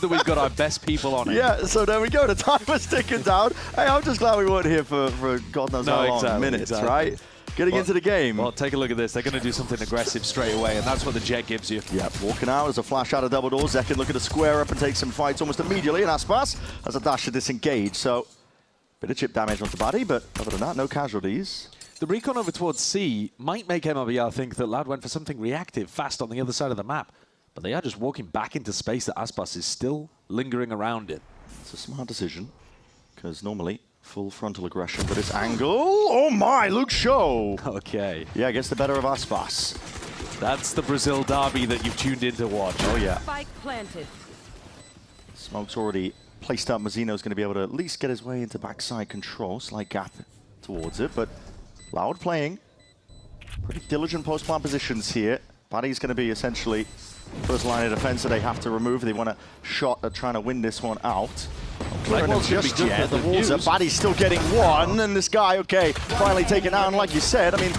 that we've got our best people on it. Yeah, so there we go. The timer's ticking down. Hey, I'm just glad we weren't here for God knows how long minutes, right? Getting into the game. Well, take a look at this. They're going to do something aggressive straight away, and that's what the Jet gives you. Yeah, walking out as a flash out of double doors. Zekin looking to square up and take some fights almost immediately, and Aspas has a dash to disengage. So, bit of chip damage onto Body, but other than that, no casualties. The recon over towards C might make MIBR think that Loud went for something reactive fast on the other side of the map, but they are just walking back into space that Aspas is still lingering around it. It's a smart decision, because normally full frontal aggression, but it's angle. Oh my, Luke Show. Okay. Yeah, gets the better of Aspas. That's the Brazil derby that you've tuned in to watch. Oh yeah. Spike planted. Smoke's already placed up. Mazzino's going to be able to at least get his way into backside control. Slight gap towards it, but Loud playing. Pretty diligent post-plant positions here. Buddy's going to be essentially first line of defense that they have to remove. They want a shot at trying to win this one out. Just yet. The walls are Buddy's still getting one, and this guy, okay, finally taken out. And like you said, I mean,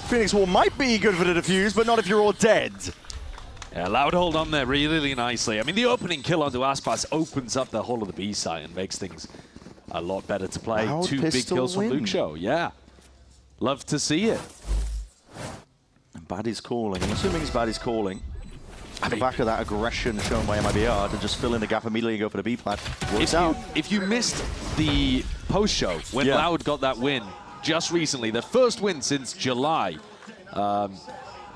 Phoenix Wall might be good for the defuse, but not if you're all dead. Yeah, Loud hold on there really nicely. I mean, the opening kill onto Aspas opens up the whole of the B site and makes things a lot better to play. Loud 2 big kills from Luke Show. Yeah. Love to see it. And Buddy's calling. I'm assuming it's Buddy's calling. At the back of that aggression shown by MIBR to just fill in the gap immediately and go for the B plant. If you missed the post-show when Loud got that win just recently, their first win since July,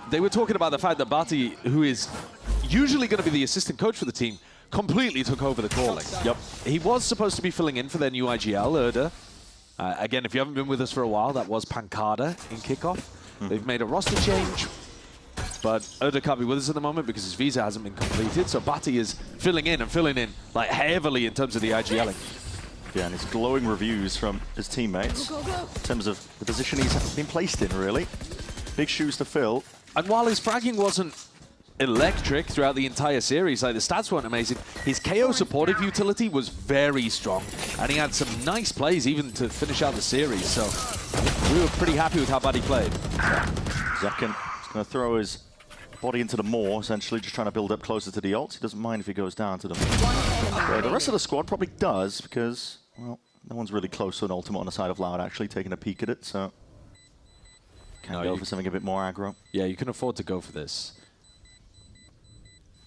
they were talking about the fact that Bati, who is usually going to be the assistant coach for the team, completely took over the calling. Yep. He was supposed to be filling in for their new IGL, Erda. Again, if you haven't been with us for a while, that was Pancada in kickoff. They've made a roster change, but Erda can't be with us at the moment because his visa hasn't been completed. So Bati is filling in like heavily in terms of the IGLing. Yeah, and his glowing reviews from his teammates in terms of the position he's been placed in, really. Big shoes to fill. And while his fragging wasn't electric throughout the entire series, like the stats weren't amazing, his KO supportive utility was very strong, and he had some nice plays even to finish out the series. So we were pretty happy with how bad he played. Zekin is going to throw his body into the maw, essentially just trying to build up closer to the ult. He doesn't mind if he goes down to them. The rest of the squad probably does because, well, no one's really close to an ultimate on the side of Loud, actually, taking a peek at it, so can go for something a bit more aggro. Yeah, you can afford to go for this.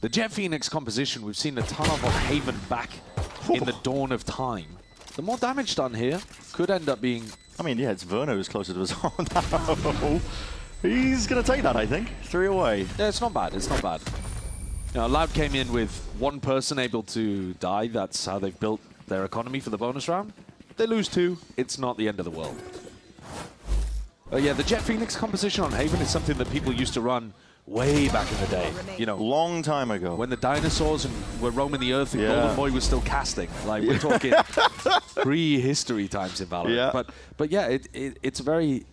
The Jet Phoenix composition, we've seen a ton of on Haven back in the dawn of time. The more damage done here could end up being... I mean, yeah, it's Verno who's closer to his own now. He's going to take that, I think. 3 away. Yeah, it's not bad. It's not bad. You know, Loud came in with one person able to die. That's how they've built their economy for the bonus round. They lose 2. It's not the end of the world. Yeah, the Jet Phoenix composition on Haven is something that people used to run way back in the day, you know, long time ago, when the dinosaurs were roaming the earth and Golden Boy was still casting. Like we're talking pre-history times in Valorant. Yeah. But yeah, it's very,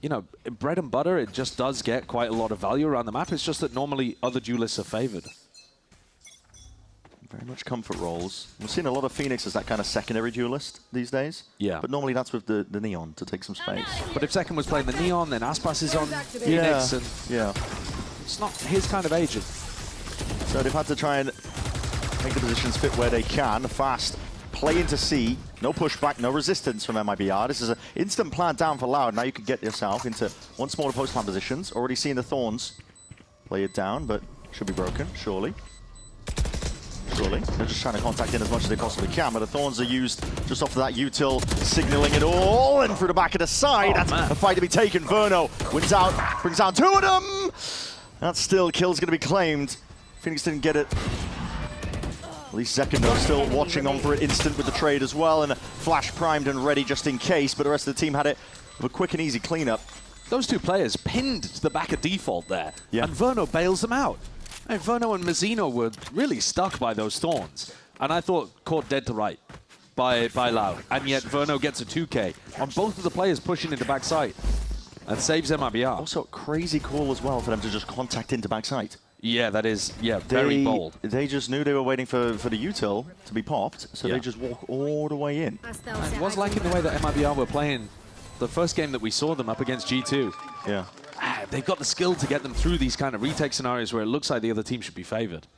you know, bread and butter. It just does get quite a lot of value around the map. It's just that normally other duelists are favored. Very much comfort roles. We've seen a lot of Phoenix as that kind of secondary duelist these days. Yeah. But normally that's with the Neon to take some space. But if Second was playing the Neon, then Aspas is on Phoenix. And it's not his kind of agent. So they've had to try and make the positions fit where they can. Fast play into C. No pushback, no resistance from MIBR. This is an instant plant down for Loud. Now you can get yourself into one smaller post plant positions. Already seeing the Thorns play it down, but should be broken, surely. They're just trying to contact in as much as they possibly can, but the Thorns are used just off of that util, signaling it all, and through the back of the side. That's a fight to be taken. Verno wins out, brings down 2 of them. That's still kill's going to be claimed. Phoenix didn't get it. At least Zekin, though, still watching on for an instant with the trade as well, and a flash primed and ready just in case, but the rest of the team had it with a quick and easy cleanup. Those 2 players pinned to the back of default there, and Verno bails them out. And Verno and Mazzino were really stuck by those Thorns. And I thought caught dead to right by Loud. And yet Verno gets a 2K on both of the players pushing into backside and saves MIBR. Also, crazy call as well for them to just contact into backside. Yeah, that is, very bold. They just knew they were waiting for the util to be popped, so they just walk all the way in. I was liking the way that MIBR were playing the first game that we saw them up against G2. Yeah. They've got the skill to get them through these kind of retake scenarios where it looks like the other team should be favored.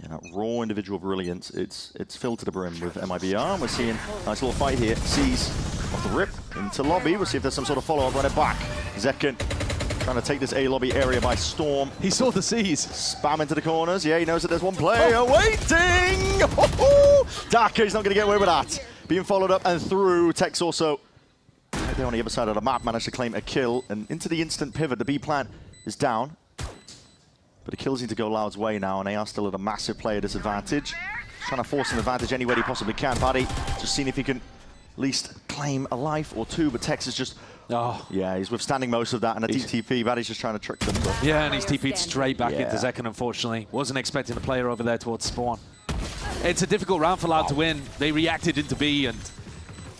Yeah, that raw individual brilliance, it's filled to the brim with MIBR, and we're seeing a nice little fight here. Sees off the rip into lobby. We'll see if there's some sort of follow-up, run it back. Zekken trying to take this A lobby area by storm. He saw the C's. Spam into the corners. Yeah, he knows that there's one player waiting. Darker's not going to get away with that. Being followed up and through. Tex also right there on the other side of the map managed to claim a kill. And into the instant pivot, the B plant is down. But the kills need to go Loud's way now, and they are still at a massive player disadvantage. Trying to force an advantage any way he possibly can. Paddy just seeing if he can at least claim a life or two, but Tex is just... Oh. Yeah, he's withstanding most of that, and a DTP, Paddy's just trying to trick them. But. Yeah, and he's TP'd straight back into Zekken, unfortunately. Wasn't expecting a player over there towards spawn. It's a difficult round for Loud to win. They reacted into B and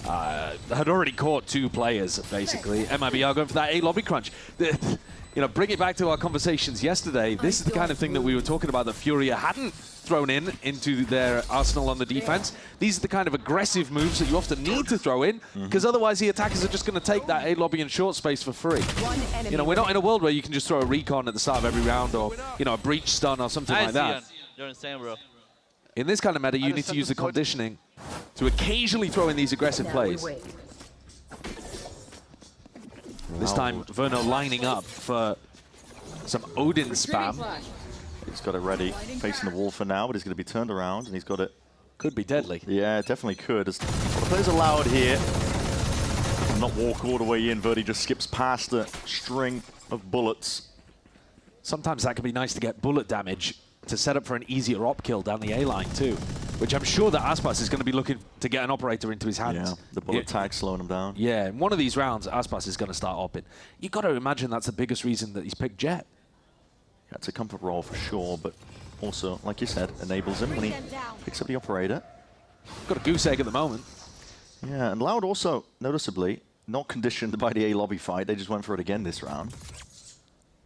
had already caught 2 players, basically. MIBR going for that A lobby crunch. You know, bring it back to our conversations yesterday. This is the kind of thing that we were talking about that Furia hadn't thrown into their arsenal on the defense. These are the kind of aggressive moves that you often need to throw in, because otherwise the attackers are just going to take that A lobby and short space for free. You know, we're not in a world where you can just throw a recon at the start of every round, or, you know, a breach stun or something like that. You're insane, bro. In this kind of meta, you need to use the conditioning to occasionally throw in these aggressive plays. This time, Verno lining up for some Odin spam. He's got it ready, facing the wall for now, but he's going to be turned around, and he's got it. Could be deadly. Yeah, it definitely could. As the players are Loud here. Not walk all the way in, Verdi just skips past a string of bullets. Sometimes that can be nice to get bullet damage to set up for an easier op kill down the A line too, which I'm sure that Aspas is going to be looking to get an operator into his hands. Yeah, the bullet tag slowing him down. Yeah, in one of these rounds, Aspas is going to start opping. You've got to imagine that's the biggest reason that he's picked Jet. Yeah, it's a comfort role for sure, but also, like you said, enables him when he picks up the operator. Got a goose egg at the moment. Yeah, and Loud also, noticeably, not conditioned by the A lobby fight. They just went for it again this round.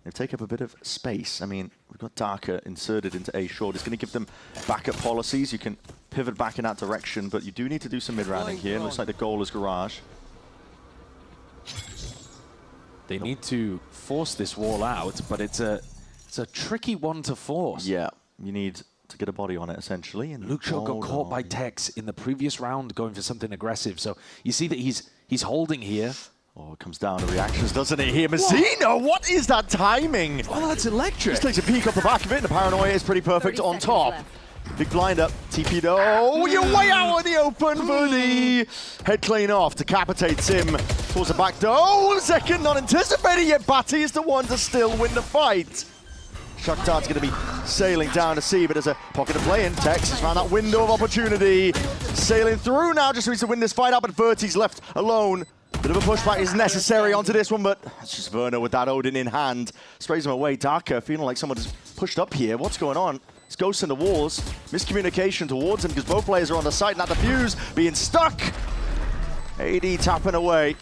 They take up a bit of space. I mean, we've got Darker inserted into A short. It's going to give them backup policies. You can pivot back in that direction, but you do need to do some mid-rounding here. It looks like the goal is Garage. They need to force this wall out, but it's a tricky one to force. Yeah, you need to get a body on it, essentially. And Luke Shaw got caught by Tex in the previous round going for something aggressive. So you see that he's holding here. Oh, it comes down to reactions, doesn't it? Here, Mazzino, what is that timing? Oh, that's electric. Just takes a peek off the back of it, and the paranoia is pretty perfect on top. Big blind up, TP'd. Oh, you're way out in the open, buddy. Head clean off, decapitates him towards the back door. Oh, second, not anticipated yet. Batty is the one to still win the fight. Shakhtar's going to be sailing down to sea, but there's a pocket of play in. Tex has found that window of opportunity. Sailing through now, just needs to win this fight out, but Verti's left alone. Bit of a pushback is necessary onto this one, but it's just Verno with that Odin in hand. Sprays him away. Darker feeling like someone has pushed up here. What's going on? It's Ghost in the walls. Miscommunication towards him because both players are on the site. Now the fuse being stuck. AD tapping away.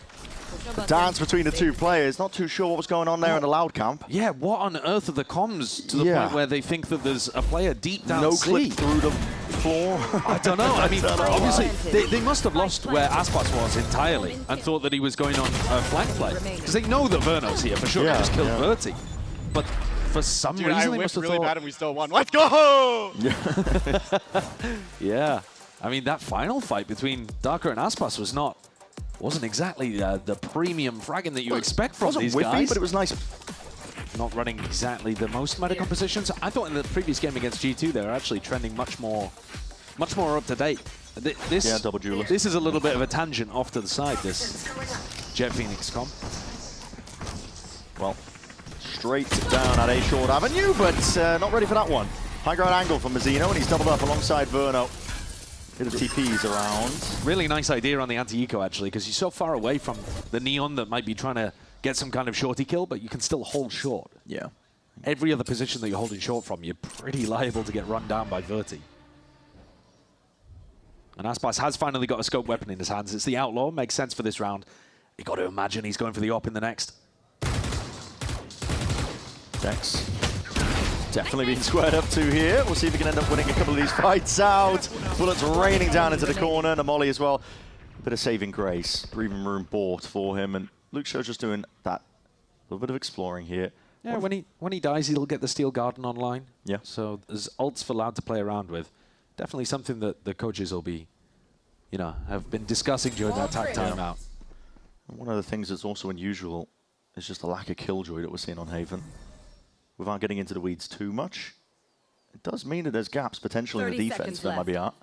The dance between the 2 players. Not too sure what was going on there in the Loud camp. Yeah, what on earth are the comms to the point where they think that there's a player deep down No C? clip through the floor. I don't know. I mean, obviously, they must have lost where Aspas was entirely and thought that he was going on a flank play. Because they know that Verno's here for sure. They just killed Verti. But for some reason, they must have really thought... bad and we still won. Let's go! Yeah. I mean, that final fight between Darker and Aspas wasn't exactly the premium fragging that you expect from these guys. But it was nice. Not running exactly the most meta compositions. I thought in the previous game against G2 they were actually trending much more up to date. This, double jeweler. This is a little bit of a tangent off to the side, this Jet Phoenix comp. Well, straight down at A short avenue, but not ready for that one. High ground angle from Mazzino, and he's doubled up alongside Verno. Bit of TPs around. Really nice idea on the anti-eco, actually, because you're so far away from the Neon that might be trying to get some kind of shorty kill, but you can still hold short. Yeah. Every other position that you're holding short from, you're pretty liable to get run down by Verti. And Aspas has finally got a scope weapon in his hands. It's the Outlaw, makes sense for this round. You got to imagine he's going for the op in the next. Tex. Definitely being squared up to here. We'll see if he can end up winning a couple of these fights out. Bullets raining down into the corner. And Molly as well. A bit of saving grace. Breathing room bought for him. And Luke Show's just doing that little bit of exploring here. Yeah, when he dies, he'll get the Steel Garden online. Yeah. So there's ults for Loud to play around with. Definitely something that the coaches will be, you know, have been discussing during that timeout. One of the things that's also unusual is just the lack of killjoy that we're seeing on Haven. Without getting into the weeds too much, it does mean that there's gaps potentially in the defense for MIBR.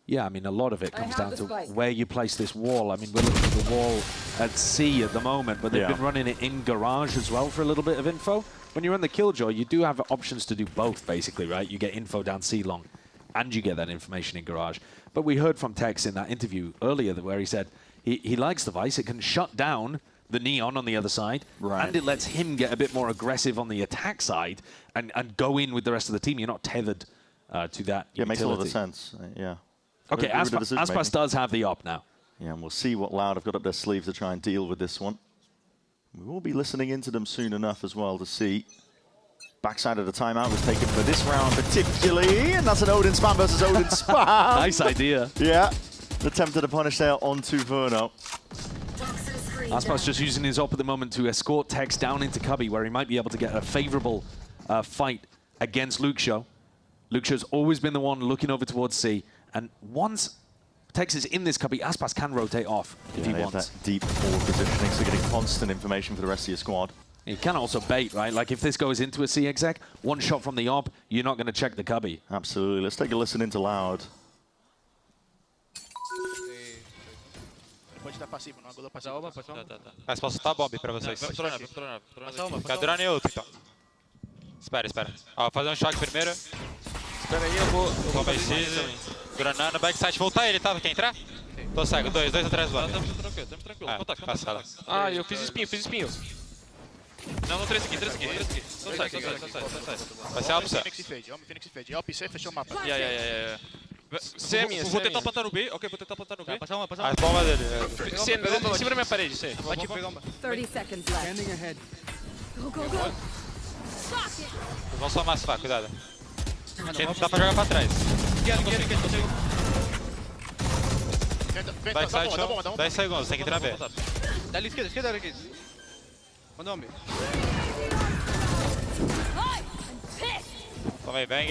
Yeah, I mean, a lot of it comes down to where you place this wall. I mean, we're looking at the wall at C at the moment, but they've been running it in Garage as well for a little bit of info. When you run the Killjoy, you do have options to do both, basically, right? You get info down C long, and you get that information in Garage. But we heard from Tex in that interview earlier where he said he likes the Vice. It can shut down the Neon on the other side, and it lets him get a bit more aggressive on the attack side and go in with the rest of the team. You're not tethered to that Yeah, it makes a lot of sense. Yeah. Okay, Aspas does have the op now. Yeah, and we'll see what Loud have got up their sleeve to try and deal with this one. We will be listening into them soon enough as well to see. Backside of the timeout was taken for this round particularly, and that's an Odin spam versus Odin spam. Nice idea. Yeah, attempted to punish there onto Verno. Aspas just using his op at the moment to escort Tex down into Cubby, where he might be able to get a favorable fight against Luxio. Luxio's always been the one looking over towards C. And once Tex is in this cubby, Aspas can rotate off if he wants. That deep forward positioning, so getting constant information for the rest of your squad. You can also bait, right? Like if this goes into a C exec, one shot from the op, you're not going to check the cubby. Absolutely. Let's take a listen into Loud. Mas posso soltar a bomba pra vocês. Quer drone outro, então. Espera. Ó, vou fazer um choque primeiro. Espera aí, eu vou granando, backside, voltar ele, tá? Quer entrar? Tô cego, dois atrás do lado. Tamo tranquilo, contato. Ah, eu fiz espinho. Não, 3 aqui. Tô cego. Vai ser a opção. Phoenix Fade. Help C, fechou o mapa. Yeah. C é minha. Vou tentar plantar no B. Ok, vou tentar plantar no B. Passa uma. A bomba dele. C, em cima da minha parede, C. Vai aqui, pega uma. 30 seconds left. Standing ahead. Go. Vão só massar, cuidado. Dá pra jogar pra trás. Backside show, 10 segundos, tem que entrar B. Dá ali esquerda, aqui. Manda um B. Toma aí, bang.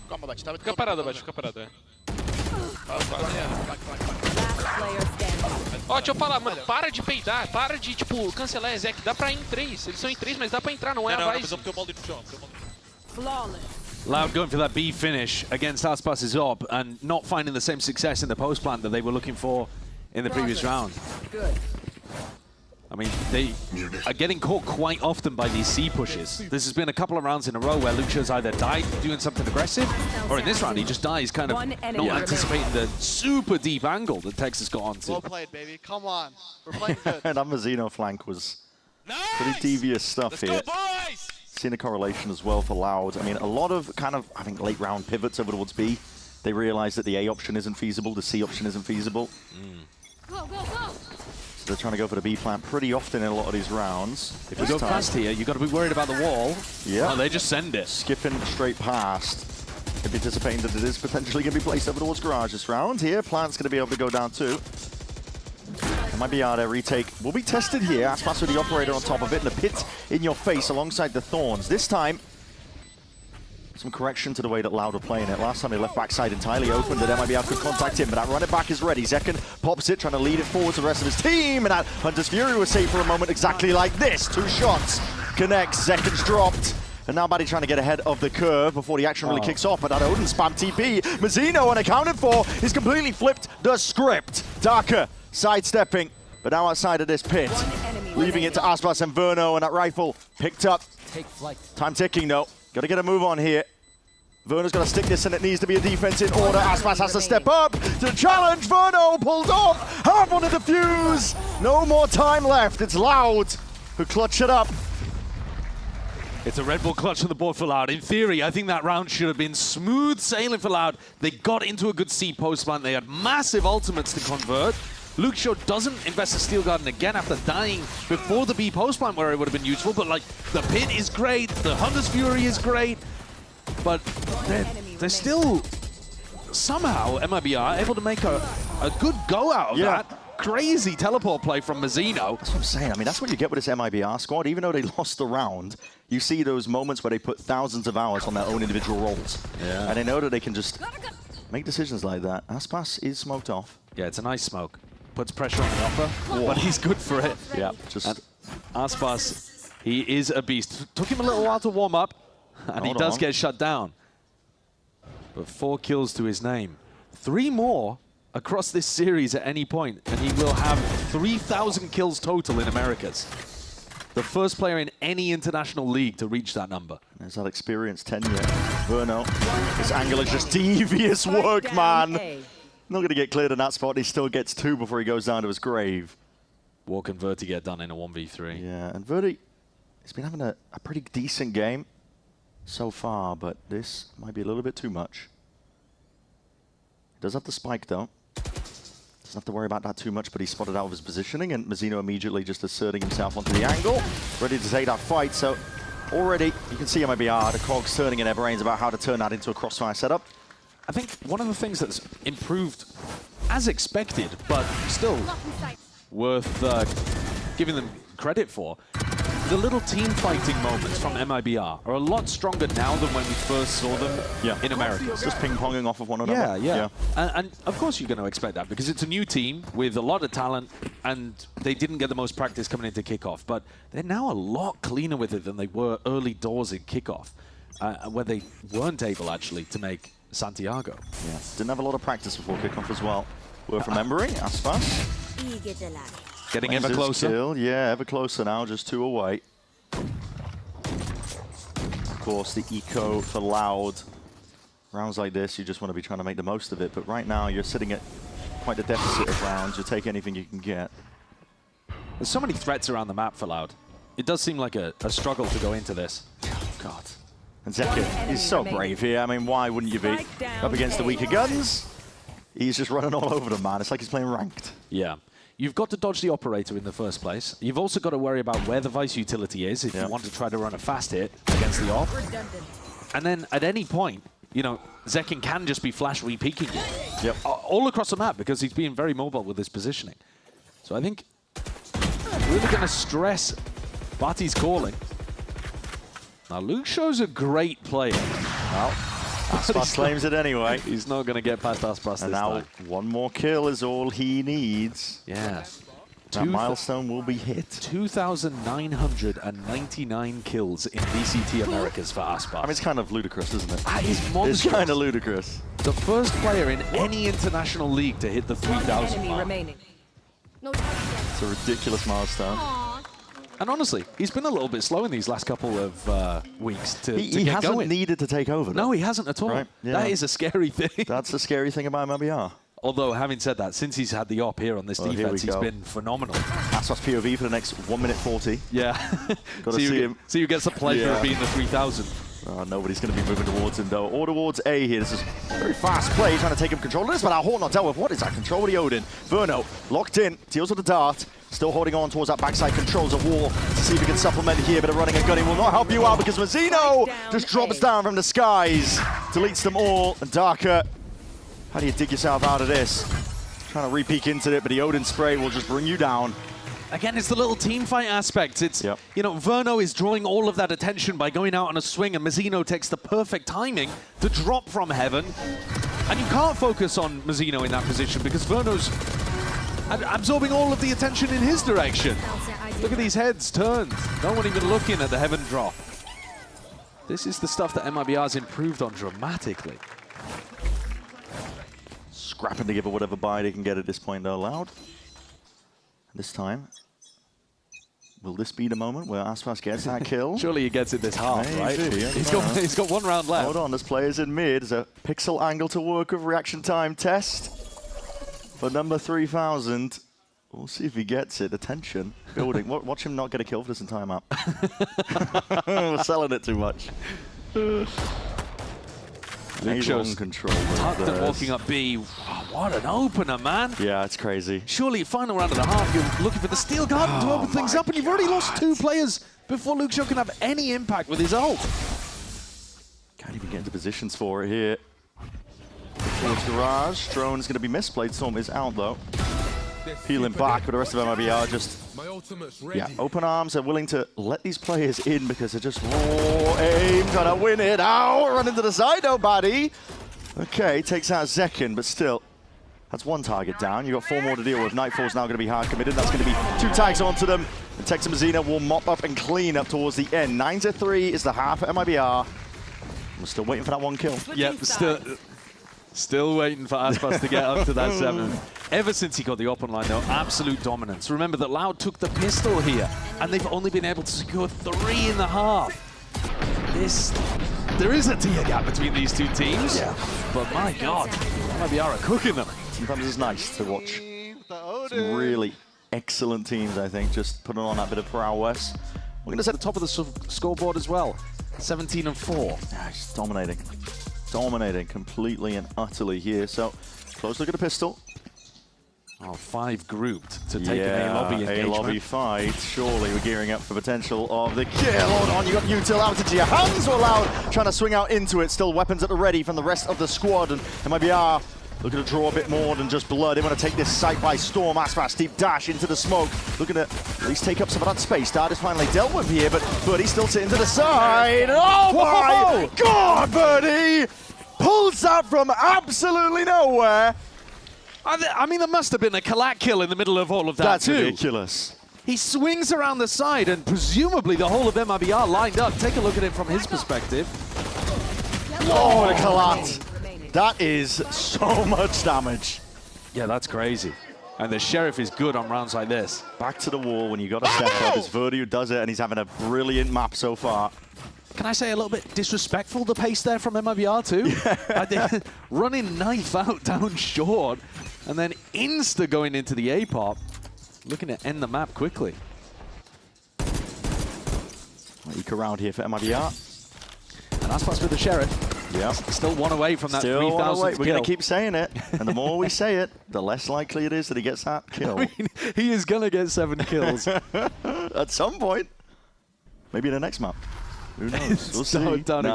Calma, Bate. Fica parado, Bate, Ó, deixa eu falar, mano, para de peidar, para de, tipo, cancelar exec. Dá pra ir em 3, eles são em 3, mas dá pra entrar, não é a Vice. Loud going for that B finish against Aspas's op and not finding the same success in the post plant that they were looking for in the previous round. Good. I mean, they are getting caught quite often by these C pushes. This has been a couple of rounds in a row where Luxio's either died doing something aggressive, or in this round he just dies kind of not anticipating the super deep angle that Tex has got onto. Well played, baby. Come on. We're playing good. And that Mazzino flank was pretty devious stuff here. Seen a correlation as well for Loud. I mean, a lot of I think, late round pivots over towards B. They realize that the A option isn't feasible, the C option isn't feasible. Go. So they're trying to go for the B plant pretty often in a lot of these rounds. If you go fast here, you've got to be worried about the wall. Yeah. Oh, they just send it. Skipping straight past. Could be anticipating that it is potentially going to be placed over towards Garage this round. Here, Plant's going to be able to go down too. MIBR, their retake will be tested here. Aspas with the operator on top of it, and the pit in your face alongside the Thorns. This time, some correction to the way that Loud were playing it. Last time they left backside entirely open, that MIBR could contact him, but that run it back is ready. Zekken pops it, trying to lead it forward to the rest of his team, and that Hunter's Fury was saved for a moment exactly like this. 2 shots, connects, Zekken's dropped. And now Buddy trying to get ahead of the curve before the action really kicks off, but that Odin spam TP. Mazzino, unaccounted for, he's completely flipped the script. Darker sidestepping, but now outside of this pit, leaving it to Aspas and Verno, and that rifle picked up. Take flight. Time ticking though. Got to get a move on here. Verno's got to stick this, and it needs to be a defense in order. Aspas has to step up to challenge. Verno pulled off. Half on the defuse. No more time left. It's Loud who clutch it up. It's a Red Bull clutch on the board for Loud. In theory, I think that round should have been smooth sailing for Loud. They got into a good C post plant. They had massive ultimates to convert. Luxio doesn't invest the Steel Garden again after dying before the B post plant where it would have been useful, but like the pit is great, the Hunter's Fury is great, but they're still somehow MIBR able to make a good go out of that. crazy teleport play from Mazzino. That's what I'm saying. I mean, that's what you get with this MIBR squad. Even though they lost the round, you see those moments where they put thousands of hours on their own individual roles. Yeah. And they know that they can just make decisions like that. Aspas is smoked off. Yeah, it's a nice smoke. Puts pressure on the upper, but he's good for it. Yeah, just... And Aspas, he is a beast. Took him a little while to warm up, and he does get shut down. But 4 kills to his name. 3 more across this series at any point, and he will have 3,000 kills total in Americas. The first player in any international league to reach that number. There's that experienced tenure. Verno, this angle is just devious work, man. Not going to get cleared in that spot. He still gets 2 before he goes down to his grave. Walk and Verti get done in a 1v3. Yeah, and Verti, he's been having a pretty decent game so far, but this might be a little bit too much. He does have the spike, though. Doesn't have to worry about that too much, but he's spotted out of his positioning, and Mazzino immediately just asserting himself onto the angle, ready to take that fight. So already, you can see MIBR, the cogs turning in their brains about how to turn that into a crossfire setup. I think one of the things that's improved as expected, but still worth giving them credit for, the little team fighting moments from MIBR are a lot stronger now than when we first saw them in America. Just ping-ponging off of one another. Yeah. And of course you're going to expect that because it's a new team with a lot of talent and they didn't get the most practice coming into kickoff, but they're now a lot cleaner with it than they were early doors in kickoff, where they weren't able actually to make Santiago. Yeah, didn't have a lot of practice before kickoff as well. Worth remembering, Aspas. Getting ever closer. Kill. Yeah, ever closer now, just 2 away. Of course, the eco for Loud. Rounds like this, you just want to be trying to make the most of it. But right now, you're sitting at quite a deficit of rounds. You take anything you can get. There's so many threats around the map for Loud. It does seem like a struggle to go into this. God. And Zekin, he's so brave here. I mean, why wouldn't you be up against the weaker guns? He's just running all over them, man. It's like he's playing ranked. Yeah. You've got to dodge the operator in the first place. You've also got to worry about where the Vice utility is if you want to try to run a fast hit against the op. And then at any point, you know, Zekin can just be flash re-peeking you. All across the map because he's being very mobile with his positioning. So I think really going to stress Bati's calling. Now, Luke Show's a great player. Well, Aspas claims it anyway. He's not going to get past Aspas this time. One more kill is all he needs. Yeah. That milestone will be hit. 2,999 kills in VCT Americas for Aspas. I mean, it's kind of ludicrous, isn't it? That is monstrous. It's kind of ludicrous. The first player in any international league to hit the 3,000 mark. It's a ridiculous milestone. And honestly, he's been a little bit slow in these last couple of weeks to get going. He hasn't needed to take over, though. No, he hasn't at all. Right? Yeah. That is a scary thing. That's the scary thing about MIBR. Although, having said that, since he's had the op here on this defense, he's been phenomenal. Aspas POV for the next 1 minute 40. Yeah. Got to see him. So you get the pleasure of being the 3,000. Oh, nobody's going to be moving towards him, though. Or towards A here. This is very fast play, trying to take him control of this, but our Hort not dealt with. What is that control with the Odin? Verno, locked in, deals with the dart. Still holding on towards that backside, controls a wall to see if he can supplement here, but a running and gunning will not help you out because Mazzino just drops down from the skies, deletes them all, and Darker, how do you dig yourself out of this? Trying to re-peek into it, but the Odin spray will just bring you down. Again, it's the little team fight aspect. It's, you know, Verno is drawing all of that attention by going out on a swing, and Mazzino takes the perfect timing to drop from heaven. And you can't focus on Mazzino in that position because Verno's absorbing all of the attention in his direction. Look at these heads turned. No one even looking at the heaven drop. This is the stuff that MIBR's improved on dramatically. Scrapping to give it whatever buy they can get at this point, though, Loud. This time, will this be the moment where Aspas gets that kill? Surely he gets it this half, right? Yeah, he's got 1 round left. Hold on, there's players in mid. There's a pixel angle to work with reaction time test. For number 3,000, we'll see if he gets it. Attention, building. Watch him not get a kill for this entire map. We're selling it too much. Luke Show's control. Tucked and walking up B. Oh, what an opener, man. Yeah, it's crazy. Surely, final round of the half, you're looking for the Steel Garden to open things up, and you've already lost 2 players before Luke Show can have any impact with his ult. Can't even get into positions for it here. Towards Garage. Drone's going to be misplayed. Storm is out, though. peeling back, but the rest of MIBR just, open arms and willing to let these players in because they're just raw aim, trying to win it out, run into the side, nobody. Okay, takes out Zekin, but still, that's one target down. You've got 4 more to deal with. Nightfall's now going to be hard committed. That's going to be 2 tags onto them. And Texan Mazzino will mop up and clean up towards the end. 9-3 is the half at MIBR. We're still waiting for that 1 kill. Yeah, still waiting for Aspas to get up to that 7. Ever since he got the open line, though, absolute dominance. Remember that Loud took the pistol here, and they've only been able to secure 3.5. There is a tier gap between these 2 teams, but my God, MIBR are cooking them. Sometimes it's nice to watch some really excellent teams, I think, just putting on that bit of prowess. We're going to set the top of the scoreboard as well, 17-4. Yeah, he's dominating. Dominating completely and utterly here. So, close look at the pistol. Oh, 5 grouped to take an A-lobby engagement. A-lobby fight. Surely we're gearing up for potential of the kill. Hold on, you got Util out into your hands. Or Loud trying to swing out into it. Still weapons at the ready from the rest of the squad. And MIBR looking to draw a bit more than just blood. They want to take this site by storm. Aspas deep dash into the smoke. Looking to at least take up some of that space. Dart is finally dealt with here, but Birdie still sitting to the side. Oh my God, Birdie! Pulls that from absolutely nowhere. I mean, there must have been a Kalak kill in the middle of all of that. That's too. ridiculous. He swings around the side, and presumably the whole of MIBR lined up. Take a look at it from his perspective. Oh, the Kalat. That is so much damage. Yeah, that's crazy. And the Sheriff is good on rounds like this. Back to the wall when you got to step up. It's Verdi who does it, and he's having a brilliant map so far. Can I say a little bit disrespectful, the pace there from MIBR too? Running knife out down short, and then insta going into the A-pop, looking to end the map quickly. Eke around here for MIBR. And Aspas with the Sheriff. Yeah. Still 1 away from that 3,000 kill. We're going to keep saying it, and the more we say it, the less likely it is that he gets that kill. I mean, he is going to get 7 kills. At some point. Maybe in the next map. Who knows? We'll see. Don't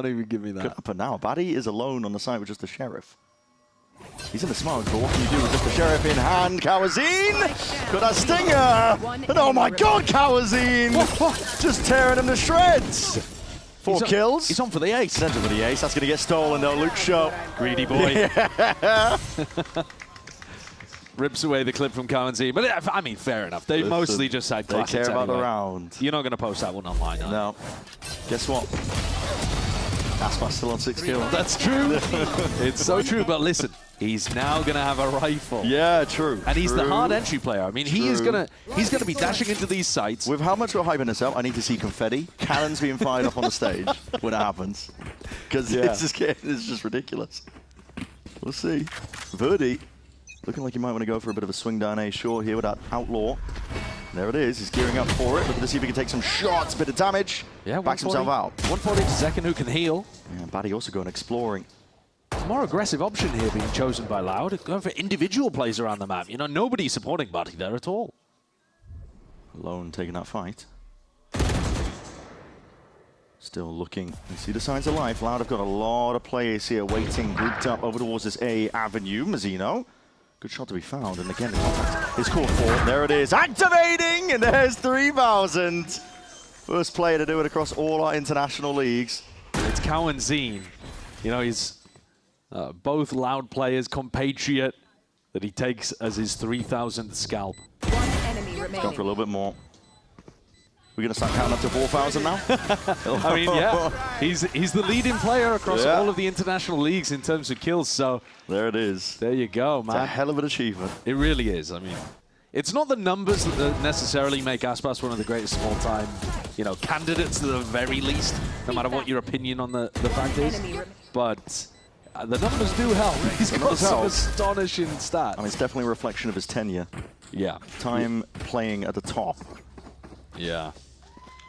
even give me that. But now, Baddy is alone on the side with just the Sheriff. He's in the smoke, but what can you do with just the Sheriff in hand? Kawazine! Got a stinger! And oh my God, Kawazine! Just tearing him to shreds! 4 kills. He's on for the ace. He's on for the ace. That's going to get stolen, though. Luke Show. Greedy boy. Yeah. Rips away the clip from Kawazine. But, I mean, fair enough. They mostly just had classics. They care about anyway. the round. You're not going to post that one online, are you? No. Guess what? Aspas still on 6 kills. That's true. It's so true. But listen, he's now going to have a rifle. Yeah, true. And he's the hard entry player. I mean, he's gonna be dashing into these sites. With how much we're hyping this up, I need to see confetti, cannons being fired up on the stage when it happens, because it's just ridiculous. We'll see. Verdi looking like he might want to go for a bit of a swing down A short here with that Outlaw. There it is. He's gearing up for it. Looking to see if he can take some shots. Bit of damage. Yeah, backs himself out. 140 to Zekin, who can heal. Yeah, Baddy also going exploring. More aggressive option here being chosen by Loud. Going for individual plays around the map. You know, nobody's supporting Baddy there at all. Alone taking that fight. Still looking. You see the signs of life. Loud have got a lot of players here waiting, grouped up over towards this A avenue. Mazzino. Good shot to be found, and again, the contact is called for. There it is, activating, and there's 3,000. First player to do it across all our international leagues. It's Kawazine. You know, he's both Loud players, compatriot, that he takes as his 3,000th scalp. One enemy remaining. Go for a little bit more. We're going to start counting up to 4,000 now? I mean, yeah, he's the leading player across all of the international leagues in terms of kills, so... There it is. There you go, man. It's a hell of an achievement. It really is. I mean, it's not the numbers that necessarily make Aspas one of the greatest of all time, you know, candidates to the very least, no matter what your opinion on the fact is, but the numbers do help. He's got some astonishing stats. I mean, it's definitely a reflection of his tenure. Yeah. Time playing at the top. Yeah.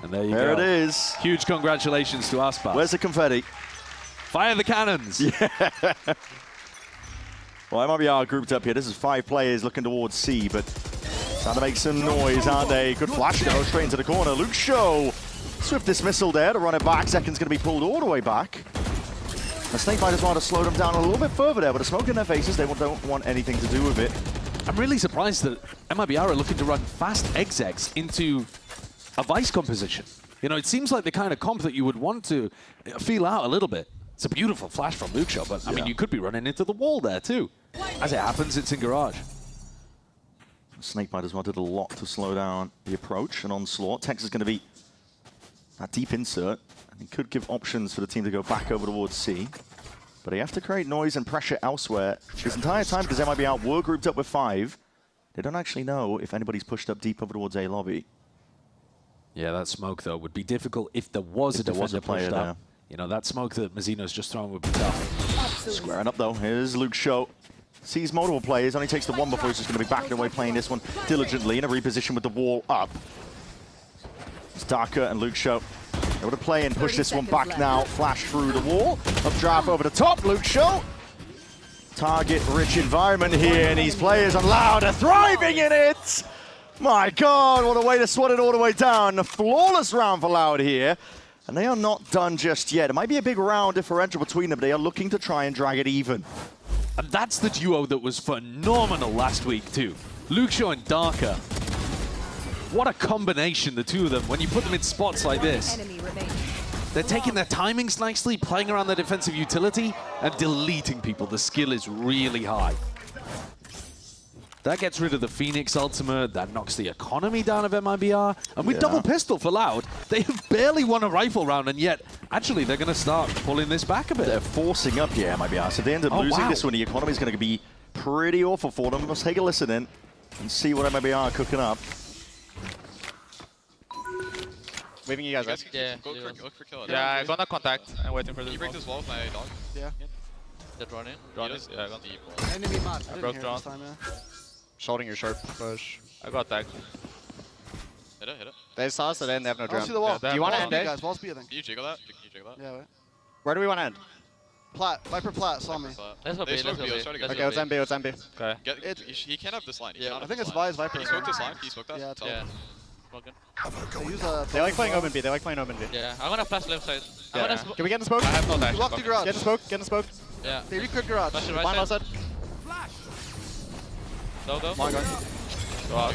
And there you go. There it is. Huge congratulations to Aspas. Where's the confetti? Fire the cannons. Yeah. Well, MIBR grouped up here. This is 5 players looking towards C, but trying to make some noise, aren't they? Good flash, though, straight into the corner. Luke Show. Swift dismissal there to run it back. Second's going to be pulled all the way back. The Snakebiters want to slow them down a little bit further there, but the smoke in their faces, they don't want anything to do with it. I'm really surprised that MIBR are looking to run fast execs into a Vice composition. You know, it seems like the kind of comp that you would want to feel out a little bit. It's a beautiful flash from Luxio, but I mean, you could be running into the wall there too. As it happens, it's in Garage. Snakebite as well did a lot to slow down the approach and onslaught. Tex is going to be that deep insert, and he could give options for the team to go back over towards C. But they have to create noise and pressure elsewhere this entire time because MIBR were grouped up with 5. They don't actually know if anybody's pushed up deep over towards A lobby. Yeah, that smoke, though, would be difficult if there was a defender player pushed up. there. You know, that smoke that Mazzino's just thrown would be tough. Squaring up, though. Here's Luxio. Sees multiple players, only takes the one before he's just going to be backing away, playing this one diligently in a reposition with the wall up. It's Darker and Luxio able to play and push this one back now. Flash through the wall. Up draft over the top. Luxio. Target-rich environment here, and these players on Loud are thriving in it. My God, what a way to swat it all the way down. A flawless round for Loud here. And they are not done just yet. It might be a big round differential between them. They are looking to try and drag it even. And that's the duo that was phenomenal last week, too. Luxio and Darker. What a combination, the two of them, when you put them in spots like this. They're taking their timings nicely, playing around their defensive utility, and deleting people. The skill is really high. That gets rid of the Phoenix ultimate, that knocks the economy down of MIBR, and with double pistol for Loud, they have barely won a rifle round, and yet, actually, they're going to start pulling this back a bit. They're forcing up here, MIBR, so they end up losing this one. The economy is going to be pretty awful for them. Let's take a listen in and see what MIBR are cooking up. Waving you guys, right? Yeah. Look for kill. Yeah, I'm gonna contact. I'm waiting for this. Can you break this wall with my dog? Yeah. That run in? Run in? Yeah, I got deep. Enemy mark. I broke didn't hear drawn. this time, yeah. Shoulding your sharp push. I got tagged. Hit it. They saw us, so they have no I drone. don't see the wall. Do you want to end it? it? Guys, wall speed, I think. Can you jiggle that? Can you jiggle that? Yeah, wait. Where do we want to end? Plat. Viper Plat saw me. Let's go B, let's go B. Okay, let's MB, let's MB. Okay. He can't have this line. Yeah, I think it's Vi's Viper. Can you smoke this line? Can you smoke that? Yeah, it's Yeah. They use a... They like playing open B, they like playing open B. Yeah, I'm gonna flash left side. Yeah. Can we get in the smoke? I have no dash. Walk to garage. Get in the smoke, get in the smoke. Yeah. They recook garage. Flash it Blind right side. outside. Go. My guy. Go out.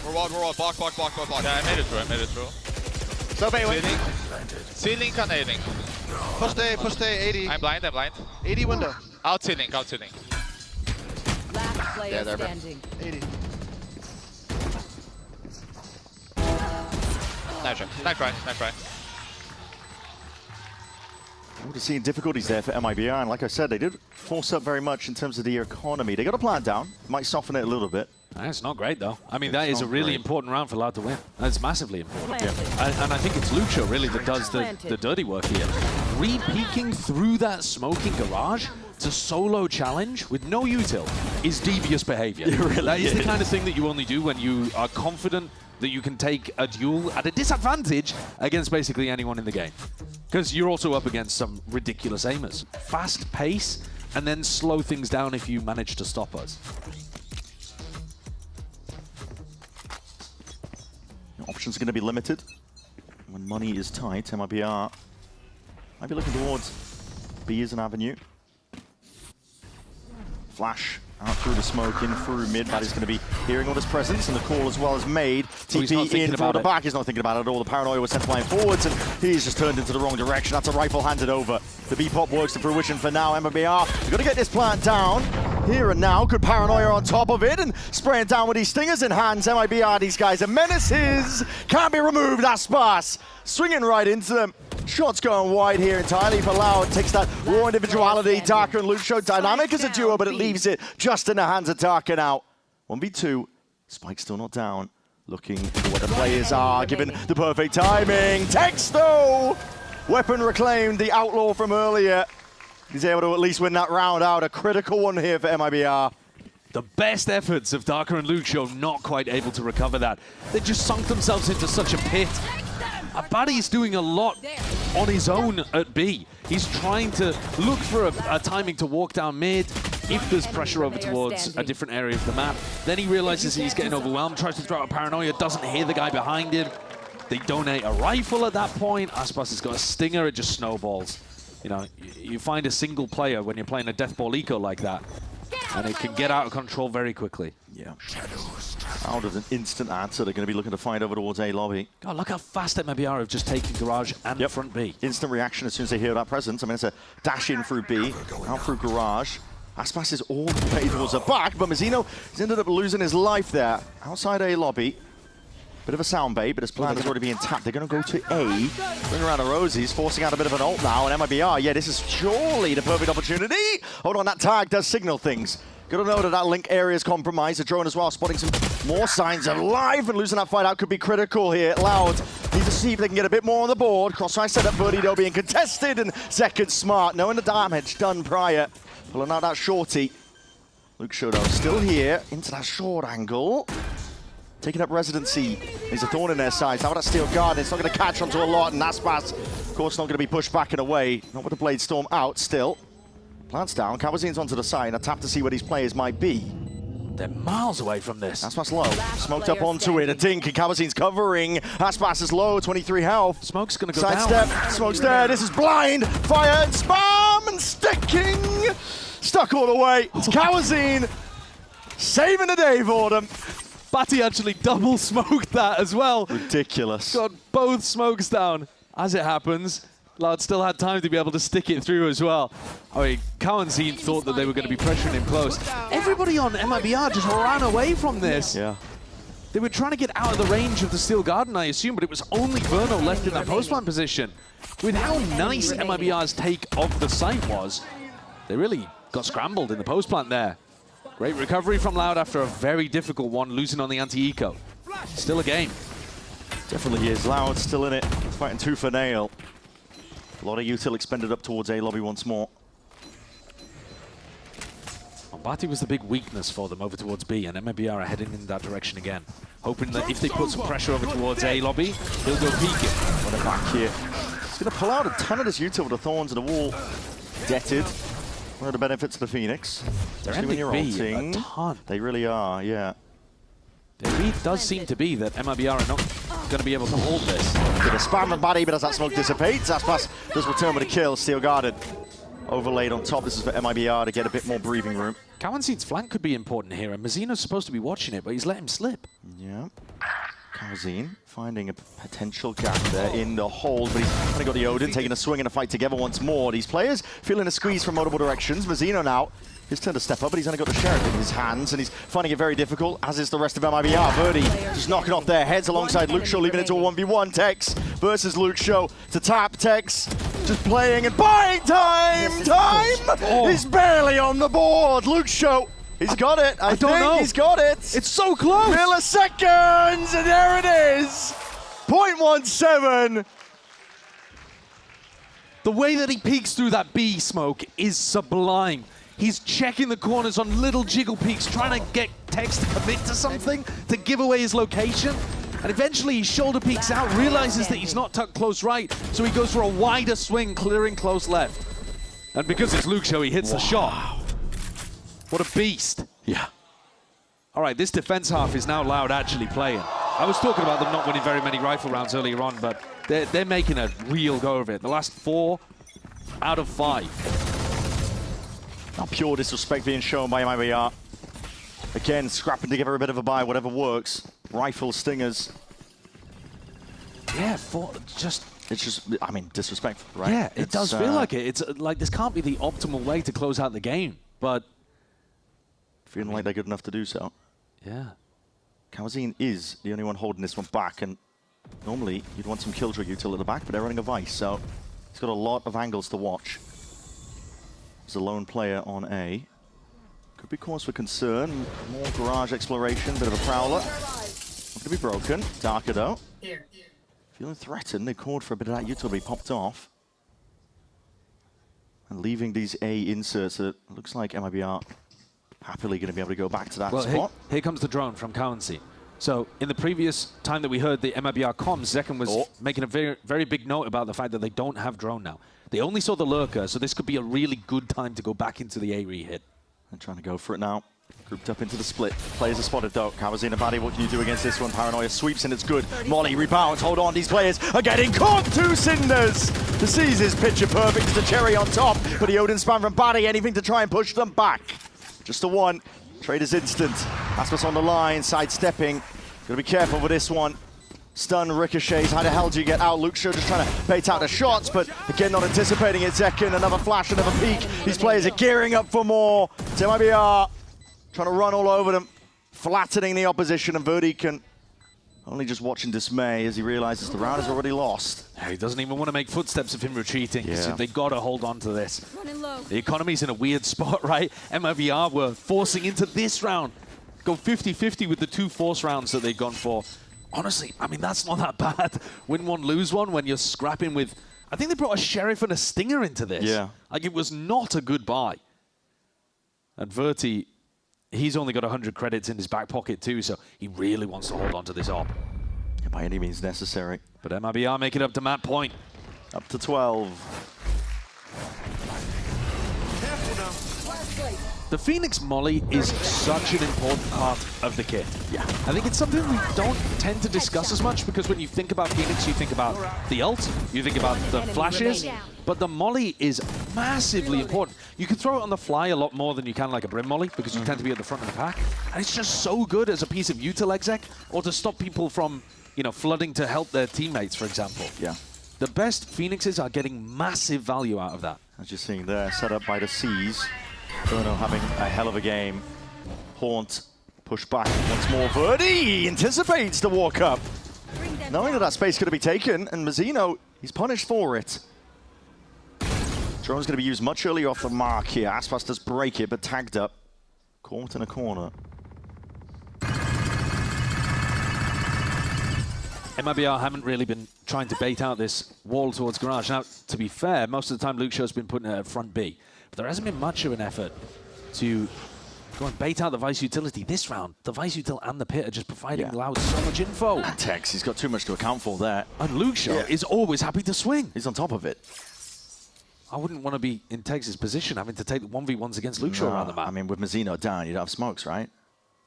We're walled. Block. Yeah, I made it through. So Bailey. Ceiling and A-link. Push day, 80. I'm blind. 80 window. Out ceiling. Last player standing. 80. Nice try. We're seeing difficulties there for MIBR, and like I said, they did force up very much in terms of the economy. They got a plan down, might soften it a little bit. That's not great, though. I mean, that is a really important round for Loud to win. That's massively important. And I think it's Luxio, really, that does the dirty work here. Re-peeking through that smoking garage to solo challenge with no util is devious behavior. That is the kind of thing that you only do when you are confident that you can take a duel at a disadvantage against basically anyone in the game. Because you're also up against some ridiculous aimers. Fast pace, and then slow things down if you manage to stop us. Options are going to be limited. When money is tight, MIBR might be looking towards B as an avenue. Flash out through the smoke, in through mid. That is going to be hearing all this presence, and the call as well as made. TP in for the back. He's not thinking about it at all. The paranoia was sent flying forwards, and he's just turned into the wrong direction. That's a rifle handed over. The B-pop works to fruition for now. MIBR, we've got to get this plant down. Here and now, good paranoia on top of it, and spraying down with these stingers in hands. MIBR, these guys are menaces. Can't be removed, Aspas. Swinging right into them. Shots going wide here entirely for Loud. Takes that raw individuality. Darker and Luxio dynamic as a duo, but it leaves it just in the hands of Darker now. 1v2. Spike still not down. Looking for what the players are, given the perfect timing. Tex though! Weapon reclaimed, the outlaw from earlier. He's able to at least win that round out. A critical one here for MIBR. The best efforts of Darker and Luxio not quite able to recover that. They just sunk themselves into such a pit. Abadi's doing a lot on his own at B. He's trying to look for a timing to walk down mid. If there's pressure over towards a different area of the map, then he realizes he's getting overwhelmed, tries to throw out paranoia, doesn't hear the guy behind him. They donate a rifle at that point. Aspas has got a stinger, it just snowballs. You know, you find a single player when you're playing a Deathball eco like that. and it can get out of control very quickly. Yeah. Out of an instant answer, they're going to be looking to find over towards A lobby. God, look how fast MIBR have just taken Garage and front B. Instant reaction as soon as they hear that presence. I mean, it's a dash in through B, out through Garage. Aspas is all the way towards the back, but Mazzino has ended up losing his life there. Outside A lobby. Bit of a sound bait, but his plan is already being tapped. They're going to go to A, bring around the Rosies, forcing out a bit of an ult now, and MIBR, yeah, this is surely the perfect opportunity. Hold on, that tag does signal things. Good to know that that link area is compromised. The drone as well, spotting some more signs of life, and losing that fight out could be critical here. Loud need to see if they can get a bit more on the board. Crossfire setup, Birdie though being contested, and Zekid smart, knowing the damage done prior. Pulling out that shorty. Luke Shodo still here, into that short angle. Taking up residency. There's a thorn in their side. How about that steel guard? It's not going to catch onto a lot, and Aspas, of course, not going to be pushed back and away. Not with the Blade Storm out still. Plants down. Kawazin's onto the side. A tap to see where these players might be. They're miles away from this. Aspas low. Smoked up onto it. A dink, and Kawazin's covering. Aspas is low, 23 health. Smoke's going to go Sidestep. down. Smoke's there. This is blind. Fire and spam and sticking. Stuck all the way. It's Kawazin saving the day for them. Batty actually double smoked that as well. Ridiculous. Got both smokes down. As it happens, Loud still had time to be able to stick it through as well. I mean, Kawazin thought that they were going to be pressuring him close. Everybody on MIBR just ran away from this. Yeah. They were trying to get out of the range of the Steel Garden, I assume, but it was only Verno left in that post-plant position. With how nice MIBR's take of the site was, they really got scrambled in the post-plant there. Great recovery from Loud after a very difficult one, losing on the anti-eco. Still a game. Definitely is. Loud still in it, fighting tooth and nail. A lot of util expended up towards A lobby once more. Batty was the big weakness for them over towards B, and MIBR are heading in that direction again. Hoping that if they put some pressure over towards A lobby, he'll go peeking. What a back here. He's going to pull out a ton of this util with the thorns and the wall. Detted. One of the benefits of the Phoenix. They're Especially when ending you're B ulting. a ton. They really are, yeah. The read does seem to be that MIBR are not going to be able to hold this. Bit of spam from Batty, but as that smoke dissipates, Aspas does return with a kill. Steel guarded. Overlaid on top. This is for MIBR to get a bit more breathing room. Kawazin's flank could be important here, and Mazzino's supposed to be watching it, but he's let him slip. Yeah. Kawazin finding a potential gap there in the hold, but he's only got the Odin, taking a swing and a fight together once more. These players feeling a squeeze from multiple directions. Mazzino now, his turn to step up, but he's only got the Sheriff in his hands, and he's finding it very difficult, as is the rest of MIBR. Verdi just knocking off their heads alongside Luke Show, leaving it to a 1v1. Tex versus Luke Show to tap. Tex just playing and buying time! Time is barely on the board. Luke Show, he's got it. I don't know. He's got it. It's so close! Milliseconds, and there it is! 0.17. The way that he peeks through that B smoke is sublime. He's checking the corners on little jiggle peaks, trying to get Tex to commit to something, to give away his location. And eventually he shoulder peeks out, realizes that he's not tucked close right, so he goes for a wider swing, clearing close left. And because it's Luke Show, he hits the shot. What a beast. Yeah. All right, this defense half is now Loud actually playing. I was talking about them not winning very many rifle rounds earlier on, but they're making a real go of it. The last 4 out of 5. Now pure disrespect being shown by MIBR. Again, scrapping together a bit of a buy, whatever works. Rifle stingers. Yeah, it's just, I mean, disrespectful, right? Yeah, it does feel like it. It's like this can't be the optimal way to close out the game, but feeling like they're good enough to do so. Yeah. Kawazin is the only one holding this one back, and normally you'd want some Killjoy util at the back, but they're running a Vice, so he's got a lot of angles to watch. He's a lone player on A. Could be cause for concern. More garage exploration, bit of a prowler. Not gonna be broken. Darker though. Feeling threatened. They called for a bit of that util, but he popped off. And leaving these A inserts that looks like MIBR happily going to be able to go back to that spot. Here comes the drone from Currency. So in the previous time that we heard the MIBR comms, Zekken was making a very, very big note about the fact that they don't have drone now. They only saw the lurker, so this could be a really good time to go back into the A re-hit. They're trying to go for it now. Grouped up into the split. Players are spotted though. Kawazin and Batty, what can you do against this one? Paranoia sweeps and it's good. Molly rebounds. Hold on, these players are getting caught. 2 cinders. The Seas is picture perfect. It's a cherry on top. But the Odin spam from Batty, anything to try and push them back. Just the one. Trade is instant. Aspas on the line, sidestepping. Gotta be careful with this one. Stun, ricochets. How the hell do you get out? Luke Shaw just trying to bait out the shots, but again, not anticipating it. Zekin, another flash, another peek. These players are gearing up for more. It's MIBR trying to run all over them, flattening the opposition, and Verdi can only just watch in dismay as he realizes the round is already lost. He doesn't even want to make footsteps of him retreating. Yeah. They got to hold on to this. The economy's in a weird spot, right? MIBR were forcing into this round. Go 50-50 with the 2 force rounds that they've gone for. Honestly, I mean, that's not that bad. Win one, lose one when you're scrapping with... I think they brought a Sheriff and a Stinger into this. Yeah. Like, it was not a good buy. And Verti, he's only got 100 credits in his back pocket too, so he really wants to hold on to this op. Yeah, by any means necessary. But MIBR make it up to Matt Point. Up to 12. The Phoenix Molly is such an important part of the kit. Yeah. I think it's something we don't tend to discuss as much because when you think about Phoenix, you think about the ult, you think about the flashes, but the Molly is massively important. You can throw it on the fly a lot more than you can like a Brim Molly because you tend to be at the front of the pack. And it's just so good as a piece of util exec or to stop people from, you know, flooding to help their teammates, for example. Yeah. The best Phoenixes are getting massive value out of that. As you're seeing there, set up by the Seas. Bruno having a hell of a game. Haunt push back once more. Verdi anticipates the walk up. Knowing that space could be taken, and Mazzino, he's punished for it. Drone's going to be used much earlier off the mark here. Aspas does break it, but tagged up. Caught in a corner. MIBR haven't really been trying to bait out this wall towards Garage. Now, to be fair, most of the time Luke Shaw's been putting it at front B. But there hasn't been much of an effort to go and bait out the Vice utility. This round, the Vice util and the Pit are just providing Loud so much info. Tex, he's got too much to account for there. And Luke Shaw is always happy to swing. He's on top of it. I wouldn't want to be in Tex's position having to take the 1v1s against Luke Shaw around the map. I mean, with Mazzino down, you'd have smokes, right?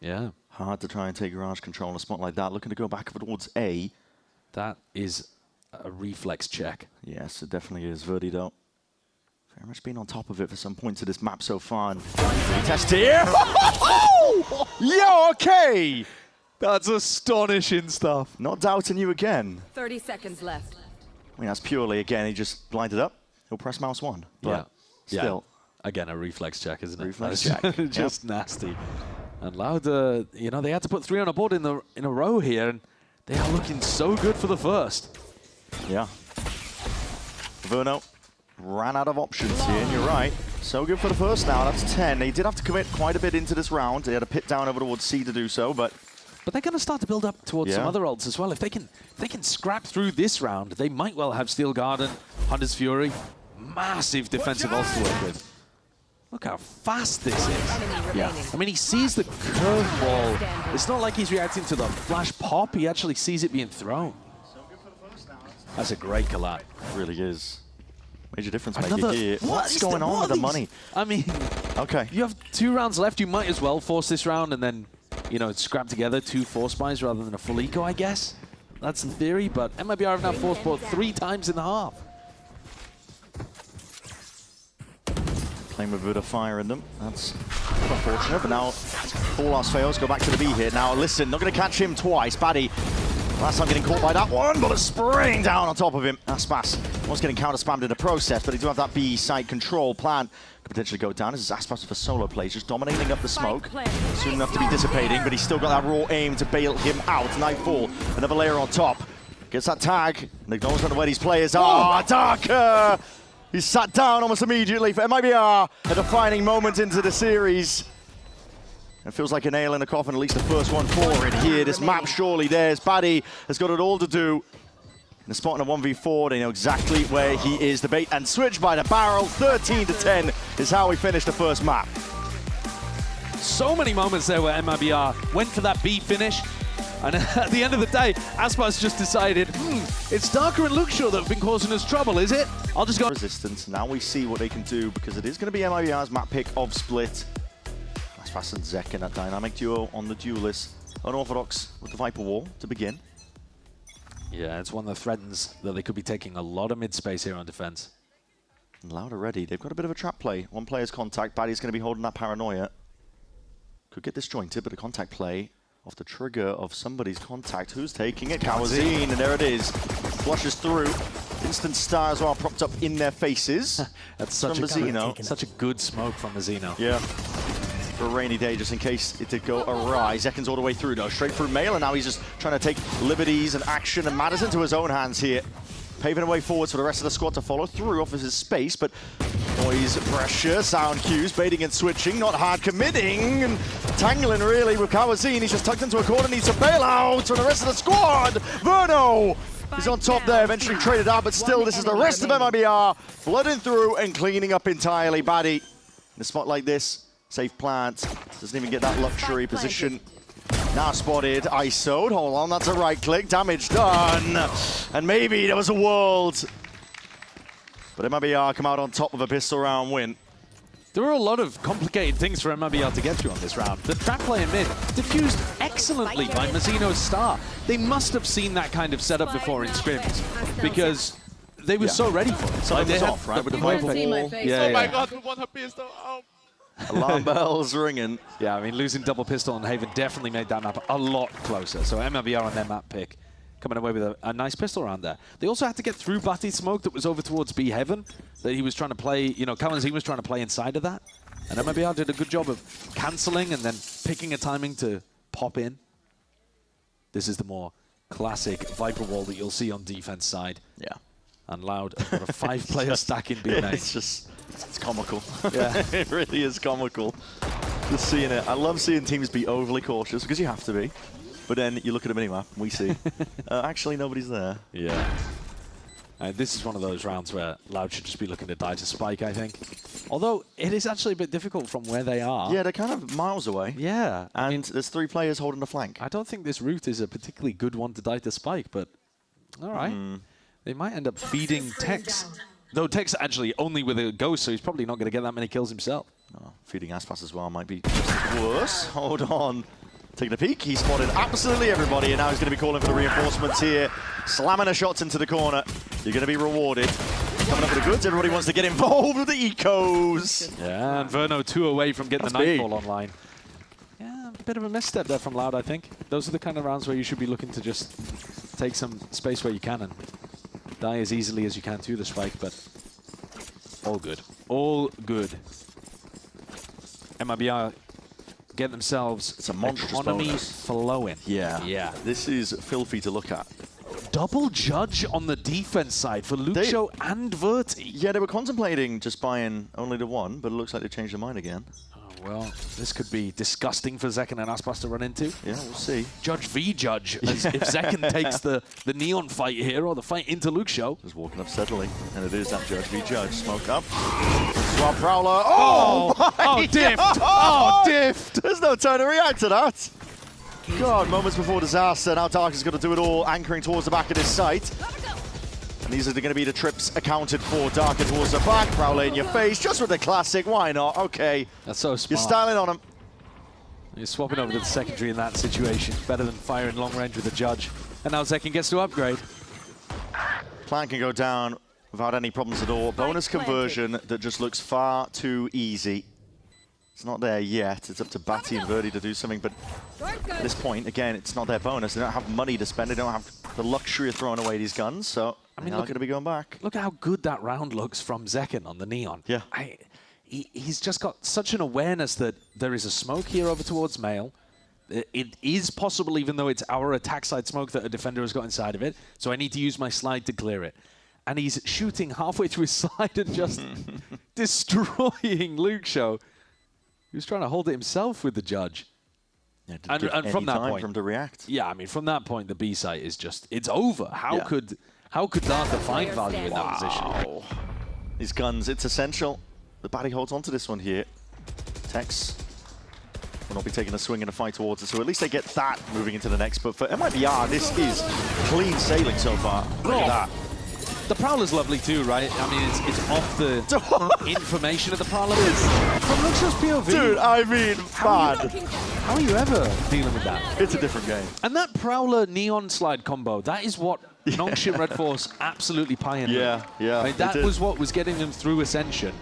Yeah. Hard to try and take Garage control in a spot like that. Looking to go back towards A. That is a reflex check. Yes, it definitely is. Verdi, though, very much been on top of it for some points of this map so far. And test here. Yo, okay. That's astonishing stuff. Not doubting you again. 30 seconds left. I mean, that's purely, again, he just blinded up. He'll press mouse 1. But still. Yeah. Again, a reflex check, isn't it? Reflex check. Just nasty. And Loud, you know, they had to put 3 on a board in a row here, and they are looking so good for the first. Yeah. Verno ran out of options here, and you're right. So good for the first now. That's 10. They did have to commit quite a bit into this round. They had a pit down over towards C to do so, but they're going to start to build up towards some other ults as well. If they can scrap through this round, they might well have Steel Garden, Hunter's Fury, massive defensive ults to work with. Look how fast this is. Yeah. I mean, he sees the curveball. It's not like he's reacting to the flash pop. He actually sees it being thrown. That's a great collat. It really is. Major difference maker here. What's going on with the money? I mean, okay. You have 2 rounds left. You might as well force this round and then, you know, scrap together 2 force buys rather than a full eco, I guess. That's the theory, but MIBR have now force bought 3 times in the half. Playing with a bit of fire in them. That's unfortunate, but now full last fails. Go back to the B here. Now, listen, not going to catch him twice. Baddy, last time getting caught by that one, but a spraying down on top of him. Aspas was getting counter-spammed in the process, but he do have that B site control plan. Could potentially go down. This is Aspas for solo plays, just dominating up the smoke. Soon enough to be dissipating, but he's still got that raw aim to bail him out. Nightfall, another layer on top. Gets that tag, and acknowledgement of where these players are. Darker! He's sat down almost immediately for MIBR, a defining moment into the series. It feels like a nail in the coffin, at least the first one for it here. This map surely theirs. Paddy has got it all to do. In a spot in a 1v4, they know exactly where he is. The bait and switch by the barrel. 13-10 is how we finish the first map. So many moments there where MIBR went for that B finish. And at the end of the day, Aspas just decided, it's Darker and Luke Shaw that have been causing us trouble, is it? I'll just go. Resistance. Now we see what they can do because it is going to be MIBR's map pick of Split. Aspas and Zek in that dynamic duo on the duelist. Unorthodox with the Viper Wall to begin. Yeah, it's one that threatens that they could be taking a lot of mid-space here on defense. And Loud already. They've got a bit of a trap play. One player's contact. Baddy's going to be holding that paranoia. Could get disjointed, but a contact play off the trigger of somebody's contact. Who's taking it? Kawazine, and there it is. Flushes through. Instant star as well, propped up in their faces. That's such a good smoke from Mazzino. Yeah. For a rainy day, just in case it did go awry. Zekin's all the way through, though. Straight through Mail, and now he's just trying to take liberties and action and matters into his own hands here. Paving a way forwards for the rest of the squad to follow through off of his space, but noise, pressure, sound cues, baiting and switching, not hard committing, and tangling really with Kawazine. He's just tucked into a corner, needs to bail out for the rest of the squad. Verno is on top there, eventually traded out, but still, this is the rest of MIBR flooding through and cleaning up entirely. Baddie, in a spot like this, safe plant, doesn't even get that luxury position. Now spotted, ISO'd, hold on, that's a right click, damage done. And maybe there was a world. But MIBR come out on top of a pistol round win. There were a lot of complicated things for MIBR to get through on this round. The trap play in mid, diffused excellently by Mazzino's star. They must have seen that kind of setup before in scrims, because they were so ready for it. So they was off, right? With the wall. Oh my god, we won her pistol. Oh. Alarm bells ringing. Yeah, I mean, losing double pistol on Haven definitely made that map a lot closer. So MIBR on their map pick, coming away with a nice pistol round there. They also had to get through Batty's smoke that was over towards B Heaven, that he was trying to play, you know, Kawazine was trying to play inside of that. And MIBR did a good job of cancelling and then picking a timing to pop in. This is the more classic Viper wall that you'll see on defense side. Yeah. And Loud have got a 5-player stack in B main. It's just, it's comical. Yeah, it really is comical. Just seeing it. I love seeing teams be overly cautious, because you have to be. But then you look at a minimap and we see, actually nobody's there. Yeah. This is one of those rounds where Loud should just be looking to die to Spike, I think. Although, it is actually a bit difficult from where they are. Yeah, they're kind of miles away. Yeah. And there's 3 players holding the flank. I don't think this route is a particularly good one to die to Spike, but all right. They might end up feeding Tex. Though Tex actually only with a ghost, so he's probably not going to get that many kills himself. Oh, feeding Aspas as well might be worse. Hold on. Taking a peek, he spotted absolutely everybody, and now he's going to be calling for the reinforcements here. Slamming the shots into the corner. You're going to be rewarded. Coming up with the goods, everybody wants to get involved with the ecos. Yeah, and Verno 2 away from getting the Nightfall online. Yeah, a bit of a misstep there from Loud, I think. Those are the kind of rounds where you should be looking to just take some space where you can and die as easily as you can to the Spike, but all good. All good. MIBR get themselves it's a monstrous economy bonus. flowing. Yeah. Yeah. This is filthy to look at. Double judge on the defense side for Luxo and Verti. Yeah, they were contemplating just buying only the one, but it looks like they changed their mind again. Oh, well, this could be disgusting for Zekin and Aspas to run into. Yeah, we'll see. Judge v Judge. As if Zekin takes the Neon fight here, or the fight into Luxo. Just walking up steadily, and it is that Judge v Judge. Smoke up. Swap Prowler. Oh, oh, diffed. Oh, diffed. There's no time to react to that. God, moments before disaster. Now Dark is going to do it all, anchoring towards the back of his site. And these are going to be the trips accounted for. Darker towards the back, Prowler in your face, just with the classic. Why not? Okay. That's so smart. You're styling on him. You're swapping over to the secondary in that situation. Better than firing long range with the Judge. And now Zekin gets to upgrade. Plan can go down without any problems at all. Bonus conversion that just looks far too easy. It's not there yet. It's up to Batty and Verdi to do something, but at this point, again, it's not their bonus. They don't have money to spend. They don't have the luxury of throwing away these guns, so I mean, they're not going to be going back. Look at how good that round looks from Zekin on the Neon. Yeah. He's just got such an awareness that there is a smoke here over towards Mail. It is possible, even though it's our attack side smoke, that a defender has got inside of it, so I need to use my slide to clear it. And he's shooting halfway through his slide and just destroying Luxo. He was trying to hold it himself with the Judge. Yeah, and from that point, for him to react. Yeah, I mean, from that point, the B site is just, it's over. How could Darker find value in that position? These guns, it's essential. The Batty holds on to this one here. Tex will not be taking a swing in a fight towards it, so at least they get that moving into the next. But for MIBR, this is clean sailing so far. Look at that. The Prowler's lovely too, right? I mean, it's off the information of the Prowler. From Luxo's POV. Dude, I mean, how are you ever dealing with that? It's a different game. And that Prowler Neon slide combo, that is what Nongshim Red Force absolutely pioneered. Yeah, yeah. I mean, that was what was getting them through Ascension,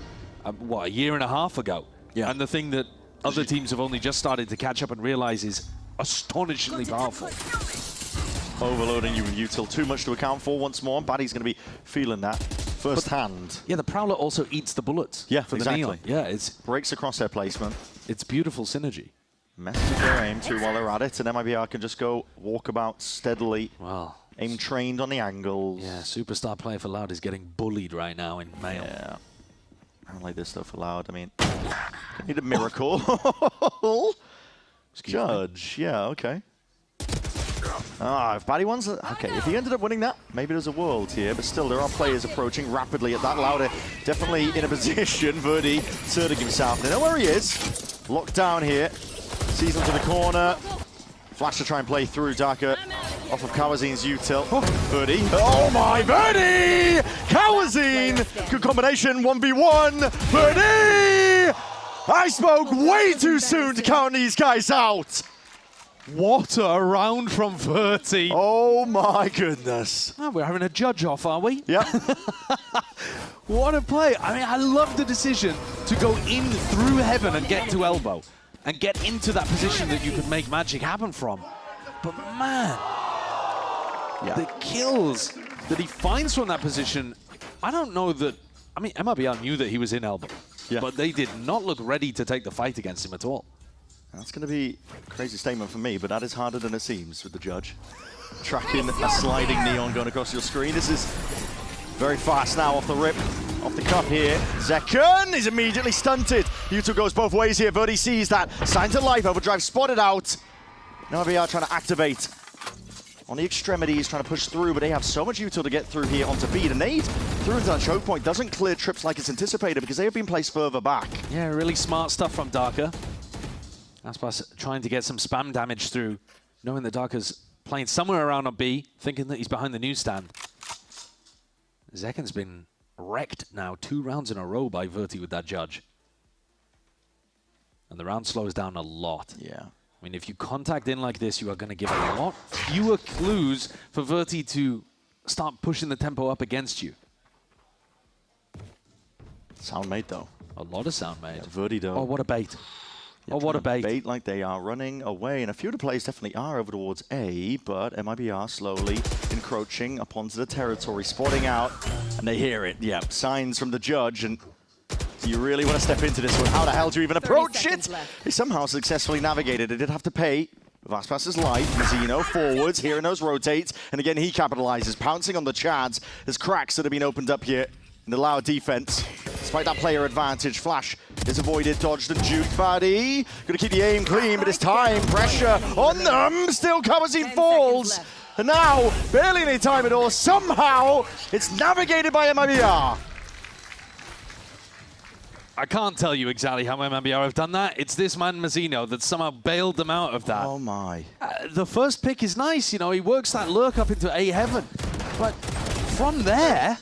what, a year and a half ago? Yeah. And the thing that other teams have only just started to catch up and realize is astonishingly powerful. Overloading you with util, too much to account for once more. Baddy's going to be feeling that firsthand. Yeah, the Prowler also eats the bullets. Yeah, for exactly. the Neon. Yeah, it's Breaks across their placement. It's beautiful synergy. Messes with their aim too while they're at it, and MIBR can just go walkabout steadily. Wow. Aim trained on the angles. Yeah, superstar player for Loud is getting bullied right now in Mail. Yeah. I don't like this stuff for Loud. I mean, need a miracle. Judge, yeah, okay. Ah, if Baddy wants it, okay, if he ended up winning that, maybe there's a world here, but still there are players approaching rapidly at that. Louder definitely in a position. Verdi asserting himself. They know where he is. Locked down here. Sees him to the corner. Flash to try and play through. Darker off of Kawazin's util. Verdi. Oh my, Verdi! Kawazin! Good combination, 1v1. Verdi! I spoke way too soon to count these guys out. What a round from Verti. Oh my goodness. Oh, we're having a judge off, are we? Yep. What a play. I mean, I love the decision to go in through heaven and get to elbow and get into that position that you could make magic happen from. But man, the kills that he finds from that position, I don't know that, I mean, MIBR knew that he was in elbow, but they did not look ready to take the fight against him at all. That's going to be a crazy statement for me, but that is harder than it seems with the judge. Tracking a sliding neon going across your screen. This is very fast now off the rip, off the cup here. Zekken is immediately stunted. U2 goes both ways here. Verdi sees that. Signs of life. Overdrive spotted out. Now we are trying to activate on the extremities, trying to push through, but they have so much util to get through here onto B. The nade through into that choke point doesn't clear trips like it's anticipated because they have been placed further back. Yeah, really smart stuff from Darker. Aspas trying to get some spam damage through, knowing that Darker's playing somewhere around on B, thinking that he's behind the newsstand. Zekken's been wrecked now 2 rounds in a row by Verti with that judge. And the round slows down a lot. Yeah. I mean, if you contact in like this, you are going to give a lot fewer clues for Verti to start pushing the tempo up against you. Sound made though. A lot of sound made. Yeah, Verdi though. Oh, what a bait. Yeah, oh, what a bait. Bait like they are running away. And a few of the players definitely are over towards A, but MIBR slowly encroaching up onto the territory, spotting out, and they hear it. Yeah, signs from the judge. And do you really want to step into this one? How the hell do you even approach it? They somehow successfully navigated. They did have to pay Vaspas's life. Mazino forwards, hearing those rotates. And again, he capitalizes, pouncing on the Chads. There's cracks that have been opened up here in the Loud defense. Despite that player advantage, Flash is avoided, dodged and juked. Baddy gonna keep the aim clean, but it's time. Pressure on them. Still Kawazin falls. And now, barely any time at all. Somehow, it's navigated by MIBR. I can't tell you exactly how MIBR have done that. It's this man, Mazino, that somehow bailed them out of that. Oh my. The first pick is nice, you know, he works that lurk up into A heaven. But from there,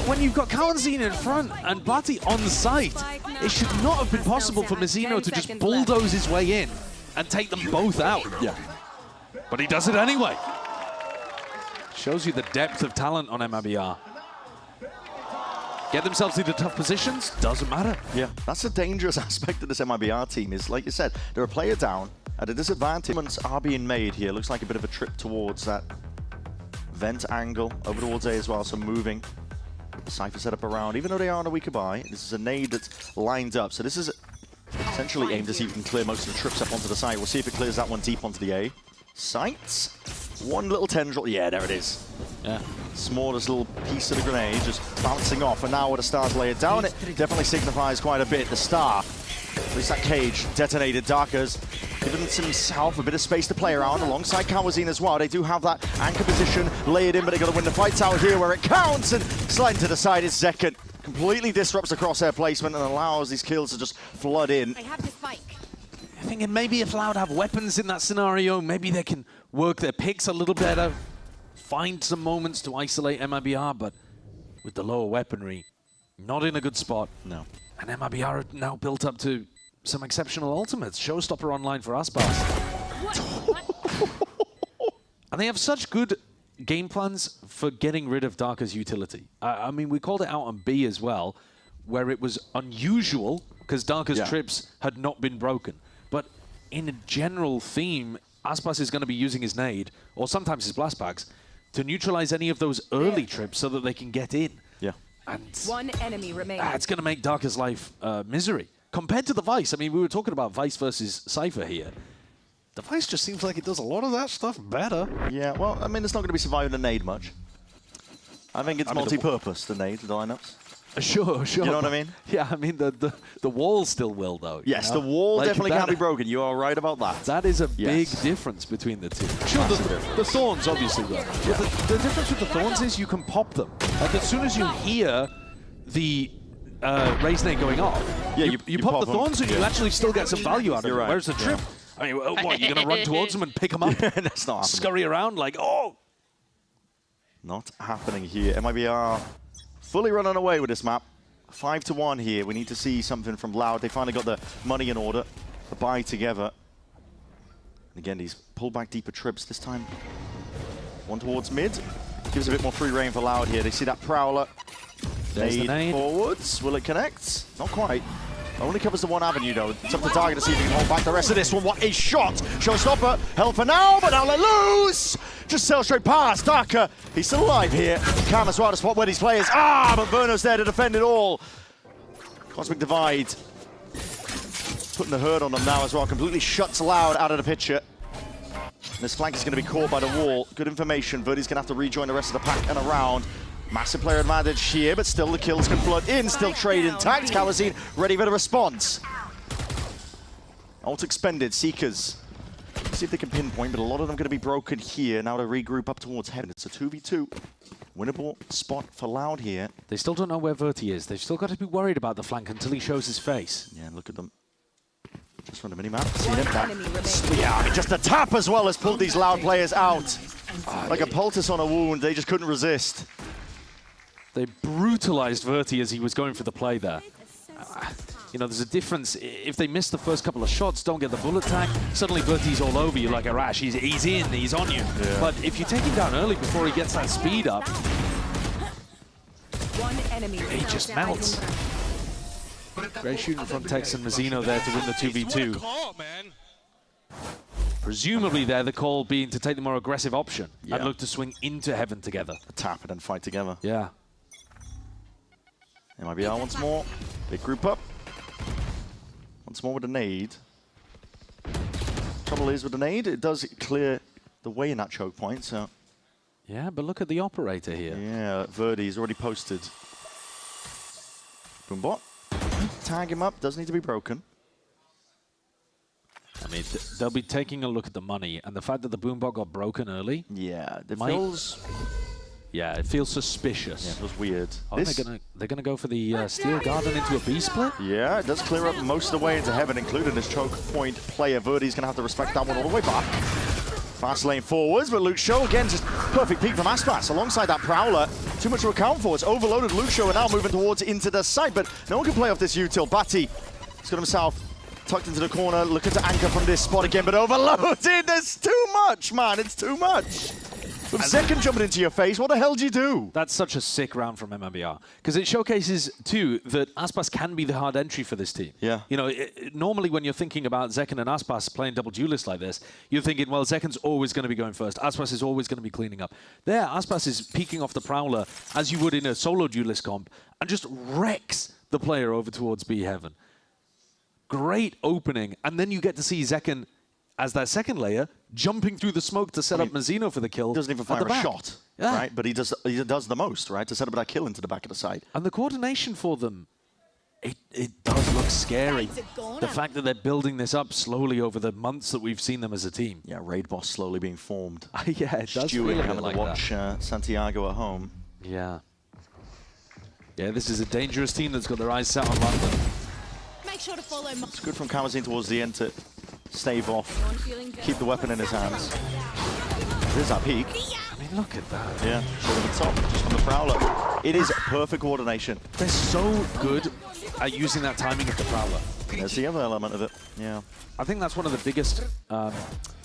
when you've got Kawazin in front and Bati on site, it should not have been possible for Mazino to just bulldoze his way in and take them both out. Yeah. But he does it anyway. Shows you the depth of talent on MIBR. Get themselves into tough positions, doesn't matter. Yeah, that's a dangerous aspect of this MIBR team is, like you said, they're a player down at a disadvantage. Movements are being made here. Looks like a bit of a trip towards that vent angle over towards A as well, so moving. Cypher set up around, even though they are on a weaker buy. This is a nade that's lined up, so this is essentially aimed to see if we can clear most of the trips up onto the site. We'll see if it clears that one deep onto the A. Sights, one little tendril, yeah, there it is. Yeah. Smallest little piece of the grenade just bouncing off, and now with the stars layered down, it definitely signifies quite a bit. The star, at least that cage detonated. Darker's given himself a bit of space to play around alongside Kawazin as well. They do have that anchor position layered in, but they got to win the fights out here where it counts, and sliding to the side is Zekken. Completely disrupts the crosshair placement and allows these kills to just flood in. I have the spike. I'm thinking maybe if Loud have weapons in that scenario, maybe they can work their picks a little better, find some moments to isolate MIBR, but with the lower weaponry, not in a good spot. No. And MIBR are now built up to some exceptional ultimates. Showstopper online for Aspas. And they have such good game plans for getting rid of Darker's utility. I mean, we called it out on B as well, where it was unusual because Darker's Yeah. trips had not been broken. But in a general theme, Aspas is going to be using his nade, or sometimes his blast bags, to neutralize any of those early trips so that they can get in. Yeah. And One enemy remaining. it's going to make Darker's life misery. Compared to the Vice, I mean, we were talking about Vice versus Cypher here. The Vice just seems like it does a lot of that stuff better. Yeah, well, I mean, it's not going to be surviving a nade much. I think it's multi-purpose, the nade, the lineups. Sure. You know what I mean? Yeah, I mean, the wall still will, though. Yes, you know? the wall Like, definitely that- can't be broken. You are right about that. That is a big Yes. difference between the two. Sure, the Thorns obviously will. But the difference with the Thorns is you can pop them. Like, as soon as you hear the Raise Nade going off, Yeah, you pop the them. Thorns and you actually still get some value out of You're it. right. Whereas the Trip, I mean, what, you're going to run towards them and pick them up? That's not happening. Scurry around like, oh! Not happening here. MIBR fully running away with this map. 5-1 here. We need to see something from Loud. They finally got the money in order. The buy together. And again, these pull back deeper trips this time. One towards mid. Gives a bit more free reign for Loud here. They see that Prowler. There's the nade. Forwards. Will it connect? Not quite. Only covers the one avenue, though. It's up to Target to see if he can hold back the rest of this one. What a shot! Showstopper. Held for now, but now let loose! Just sail straight past. Darker. He's still alive here. Calm as well to spot where these players are, but Verno's there to defend it all. Cosmic Divide. Putting the hurt on them now as well. Completely shuts Loud out of the picture. And this flank is going to be caught by the wall. Good information. Verdi's going to have to rejoin the rest of the pack and around. Massive player advantage here, but still the kills can flood in. Still trade intact. Kalazine ready for the response. Ult expended. Seekers. See if they can pinpoint, but a lot of them going to be broken here. Now to regroup up towards heaven. It's a 2v2. Winnable spot for Loud here. They still don't know where Verti is. They've still got to be worried about the flank until he shows his face. Yeah, look at them. Just from the minimap. See One them back. enemy remaining. Yeah, I mean, just the tap as well has pulled these Loud players out. Like a poultice on a wound. They just couldn't resist. They brutalized Verti as he was going for the play there. You know, there's a difference. If they miss the first couple of shots, don't get the bullet tag, suddenly Verti's all over you like a rash. He's in, he's on you. Yeah. But if you take him down early before he gets that speed up, One enemy he just melts. Great shooting from Tex and Mazzino there to win the 2v2. Presumably there, the call being to take the more aggressive option and look to swing into heaven together. Tap it and fight together. Yeah. MIBR once more. Big group up. Once more with a nade. Trouble is with the nade, it does clear the way in that choke point, so... Yeah, but look at the operator here. Yeah, Verdi's already posted. Boombot. Tag him up, does need to be broken. I mean, they'll be taking a look at the money, and the fact that the boombot got broken early. Yeah, it Might- feels... Yeah, it feels suspicious. Yeah, it feels weird. Oh, they're gonna go for the Steel Garden into a B split? Yeah, it does clear up most of the way into heaven, including this choke point player. Verdi's going to have to respect that one all the way back. Fast lane forwards, but Luke Show, again, just perfect peek from Aspas alongside that Prowler. Too much to account for. It's overloaded Luke Show and now moving towards into the side, but no one can play off this util. Batty, he's got himself tucked into the corner, looking to anchor from this spot again, but overloaded. There's too much, man. It's too much. With second jumping into your face, what the hell do you do? That's such a sick round from MIBR. Because it showcases, too, that Aspas can be the hard entry for this team. Yeah. You know, normally when you're thinking about Zekken and Aspas playing double duelists like this, you're thinking, well, Zekken's always going to be going first. Aspas is always going to be cleaning up. There, Aspas is peeking off the Prowler, as you would in a solo duelist comp, and just wrecks the player over towards B Heaven. Great opening. And then you get to see Zekken as that second layer, jumping through the smoke to set up Mazzino for the kill. Doesn't even fire a shot, Yeah. right? But he does the most, right? To set up that kill into the back of the side. And the coordination for them, it does look scary. The fact that they're building this up slowly over the months that we've seen them as a team. Yeah, raid boss slowly being formed. Yeah, it does Stewing, feel a bit having like to watch Santiago at home. that. Yeah. Yeah, this is a dangerous team that's got their eyes set on London. Make sure to follow my It's good from Kamazin towards the end to stave off, keep the weapon in his hands. There's that peak. I mean, look at that. Yeah, short of the top, just from the Prowler. It is perfect coordination. They're so good at using that timing of the Prowler. There's the other element of it, yeah. I think that's one of the biggest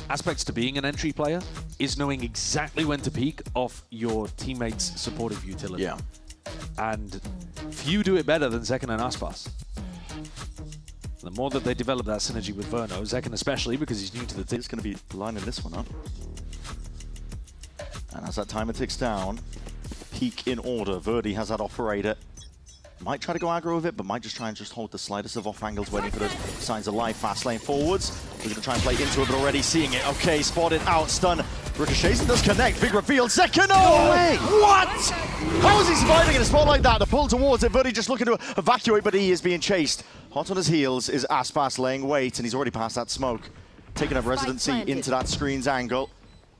aspects to being an entry player, is knowing exactly when to peak off your teammates' supportive utility. Yeah. And few do it better than Zekken and Aspas. The more that they develop that synergy with Verno, Zekken especially, because he's new to the team. He's going to be lining this one up. And as that timer ticks down, peak in order. Verdi has that operator. Might try to go aggro with it, but might just try and hold the slightest of off angles, waiting for those signs of life. Fast lane forwards. We're going to try and play into it, but already seeing it. Okay, spotted, out, stun. Ricochets and does connect. Big reveal. Zekken, no way! What? How is he surviving in a spot like that? The pull towards it. Verdi just looking to evacuate, but he is being chased. Hot on his heels is Aspas laying wait, and he's already passed that smoke. Taking up residency into that screen's angle.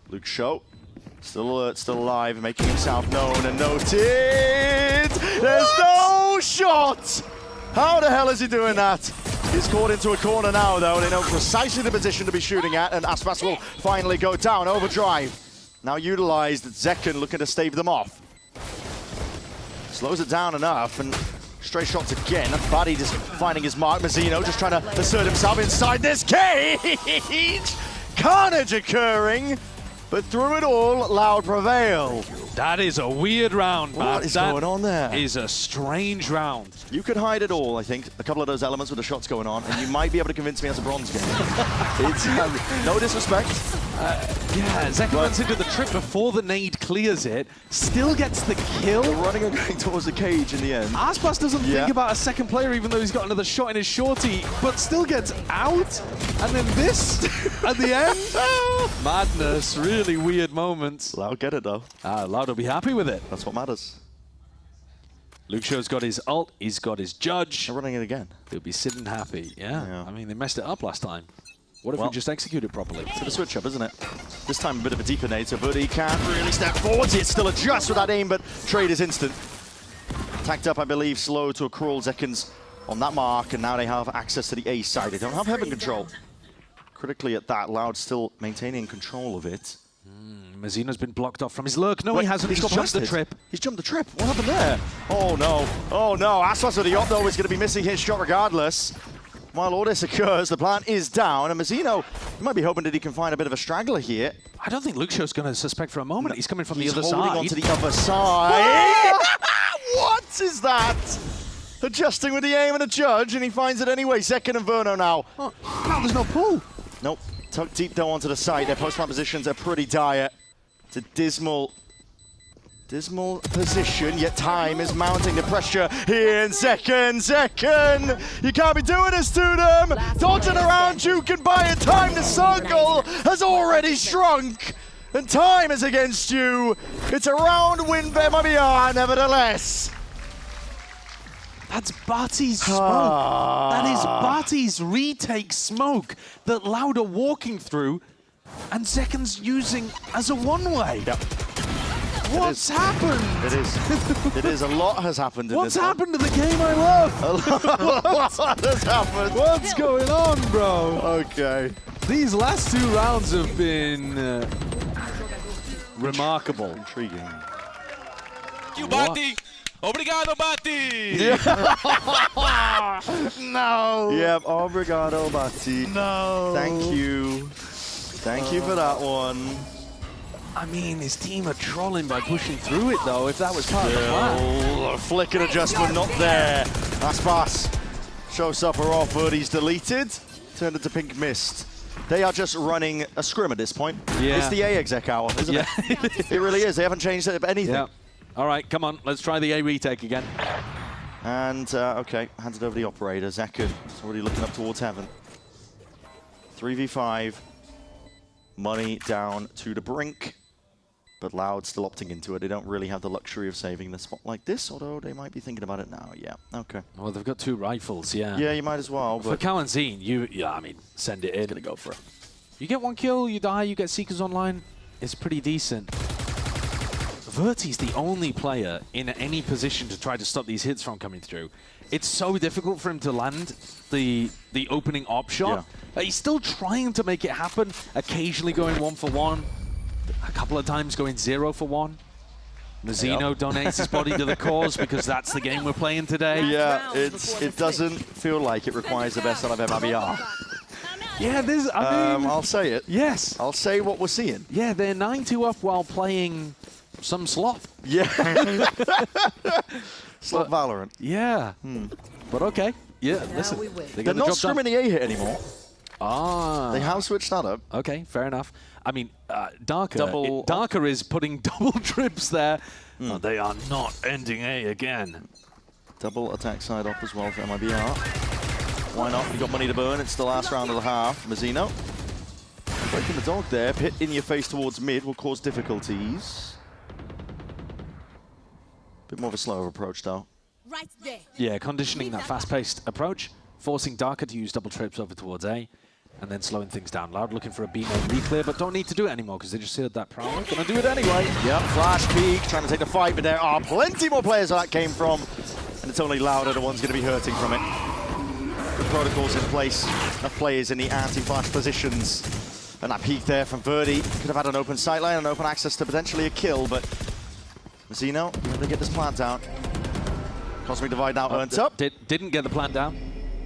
Luke Show. Still alert, still alive, making himself known and noted. There's no shot! How the hell is he doing that? He's caught into a corner now, though. They know precisely the position to be shooting at, and Aspas will finally go down. Overdrive. Now utilized. Zekken looking to stave them off. Slows it down enough, and stray shots again. Buddy just finding his mark. Mazzino just trying to assert himself inside this cage. Carnage occurring. But through it all, Loud prevail. That is a weird round, man. What is going on there? That is a strange round. You could hide it all, I think. A couple of those elements with the shots going on, and you might be able to convince me it's a bronze game. It's no disrespect. Yeah, Zekken runs into the trip before the nade clears it, still gets the kill. They're running and going towards the cage in the end. Aspas doesn't think about a second player, even though he's got another shot in his shorty, but still gets out. And then this at the end. Madness, really weird moments. Loud get it, though. Loud will be happy with it. That's what matters. Luke Show's got his ult, he's got his judge. They're running it again. He'll be sitting happy, yeah. I mean, they messed it up last time. What if we just execute it properly? It's a switch up, isn't it? This time a bit of a deeper nade, so Verdi can't really step forwards. It's still adjust with that aim, but trade is instant. Tacked up, I believe, slow to a crawl. Zekken's on that mark, and now they have access to the A side. They don't have heaven control. Critically at that, Loud still maintaining control of it. Mazzino's been blocked off from his lurk. No, he hasn't. He's jumped the trip. He's jumped the trip. What happened there? Oh, no. Oh, no. Aspas with the yacht, though, is going to be missing his shot regardless. While all this occurs, the plant is down, and Mazzino might be hoping that he can find a bit of a straggler here. I don't think Luke Show's going to suspect for a moment. No, he's coming from the other holding side. on to the other side. What is that? Adjusting with the aim and a judge, and he finds it anyway. Zekken and Verno now. Oh, no, there's no pull. Nope. Tucked deep down onto the site. Their post-plant positions are pretty dire. It's a dismal position, yet time is mounting the pressure here in Zekken. You can't be doing this to them. Dodging around, juking by it. Time to circle has already shrunk. And time is against you. It's a round win for MIBR, nevertheless. That's Barty's smoke. That is Barty's retake smoke that Loud are walking through, and Zekken's using as a one-way. Yep. What's happened? It is. It is. A lot has happened in What's this happened to the game I love? A lot has happened. What's going on, bro? Okay. These last two rounds have been remarkable. Intriguing. Thank you, Bati. Obrigado, Bati. No. Yep. Obrigado, Bati. No. Thank you. Thank you for that one. I mean, his team are trolling by pushing through it, though, if that was part of the plan. A flick and adjustment not there. Aspas. Showstopper offered. He's deleted. Turned into pink mist. They are just running a scrim at this point. Yeah. It's the A exec hour, isn't it? It really is. They haven't changed anything. Yeah. All right, come on. Let's try the A retake again. And, okay, hands it over to the operator. Zekken is already looking up towards heaven. 3v5. Money down to the brink. But Loud still opting into it. They don't really have the luxury of saving the spot like this, although they might be thinking about it now. Yeah, okay. Well, they've got two rifles, yeah. Yeah, you might as well. For but Cow and Zine, I mean, send it in. Gonna go for it. You get one kill, you die, you get Seekers online. It's pretty decent. Verti's the only player in any position to try to stop these hits from coming through. It's so difficult for him to land the opening op shot. Yeah. He's still trying to make it happen, occasionally going 1-for-1, a couple of times going 0-for-1. Mazzino donates his body to the cause because that's the game we're playing today. Yeah, it doesn't feel like it requires the best out of MIBR. Yeah, I mean... I'll say it. Yes. I'll say what we're seeing. Yeah, they're 9-2 up while playing some sloth. Yeah. Sloth Valorant. Yeah. But okay. Yeah, listen. They're not scrimming the A hit anymore. Ah. They have switched that up. Okay, fair enough. I mean, Darker is putting double trips there. Oh, they are not ending A again. Double attack side up as well for MIBR. Why not? You've got money to burn. It's the last round of the half. Mazzino breaking the dog there. Hit in your face towards mid will cause difficulties. Bit more of a slower approach, though. Right there. Yeah, conditioning that fast-paced approach, forcing Darker to use double trips over towards A, and then slowing things down. Loud looking for a B main re-clear, but don't need to do it anymore because they just heard that prowler. Gonna do it anyway. Yep, flash peek, trying to take the fight, but there are plenty more players where that came from, and it's only Louder the one's going to be hurting from it. Good protocols in place, enough players in the anti-flash positions. And that peek there from Verdi could have had an open sightline and open access to potentially a kill, but Mazzino, they get this plant down. Cosmic Divide now earns up. Didn't get the plant down.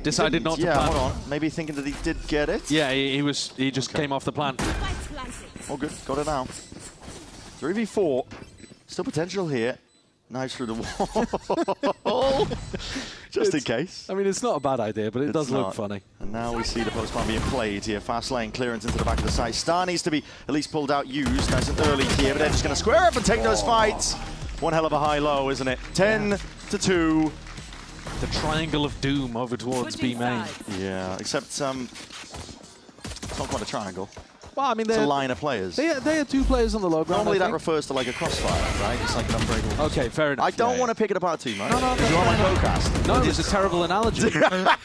Decided not to yeah, plant. hold on. Maybe thinking that he did get it. Yeah, he just came off the plant. Oh, good. Got it now. 3v4. Still potential here. Knives through the wall. Just in case. I mean, it's not a bad idea, but it does look funny. And now we see the post plan being played here. Fast lane clearance into the back of the site. Star needs to be at least pulled out, used nice and early here, but they're just going to square up and take those fights. One hell of a high-low, isn't it? 10-2. The triangle of doom over towards B main. Yeah, except it's not quite a triangle. Well, I mean, it's a line of players. They are 2 players on the low ground. Normally that refers to like a crossfire, right? It's like an unbreakable. Okay, fair enough. I don't want to pick it apart too much. No, you are my co-cast. No, it was a terrible analogy.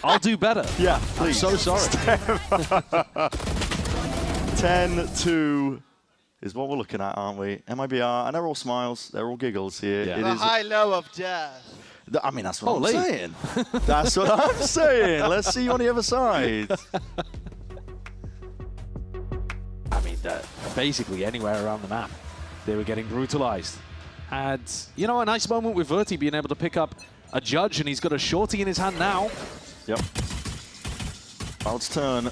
I'll do better. Yeah, please. I'm so sorry. 10-2 is what we're looking at, aren't we? MIBR, and they're all smiles, they're all giggles here. Yeah. It The is high-low of death. I mean, that's what I'm saying. That's what I'm saying. Let's see you on the other side. I mean, basically anywhere around the map, they were getting brutalized. Had, you know, a nice moment with Verti being able to pick up a judge, and he's got a shorty in his hand now. Yep. Cloud's turn.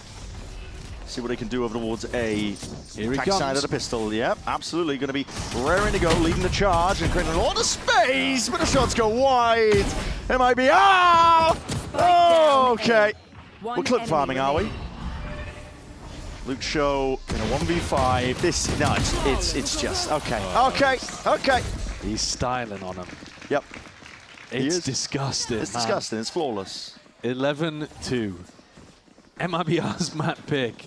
See what he can do over towards A. Here he Attack comes. side of the pistol. Yep, absolutely. Going to be raring to go, leading the charge and creating a lot of space, but the shots go wide. MIBR! Oh, okay. We're clip farming, are we? Luke Show in a 1v5. It's just, okay. Okay. He's styling on him. Yep. It's disgusting. It's disgusting. It's flawless. 11-2. MIBR's Matt pick,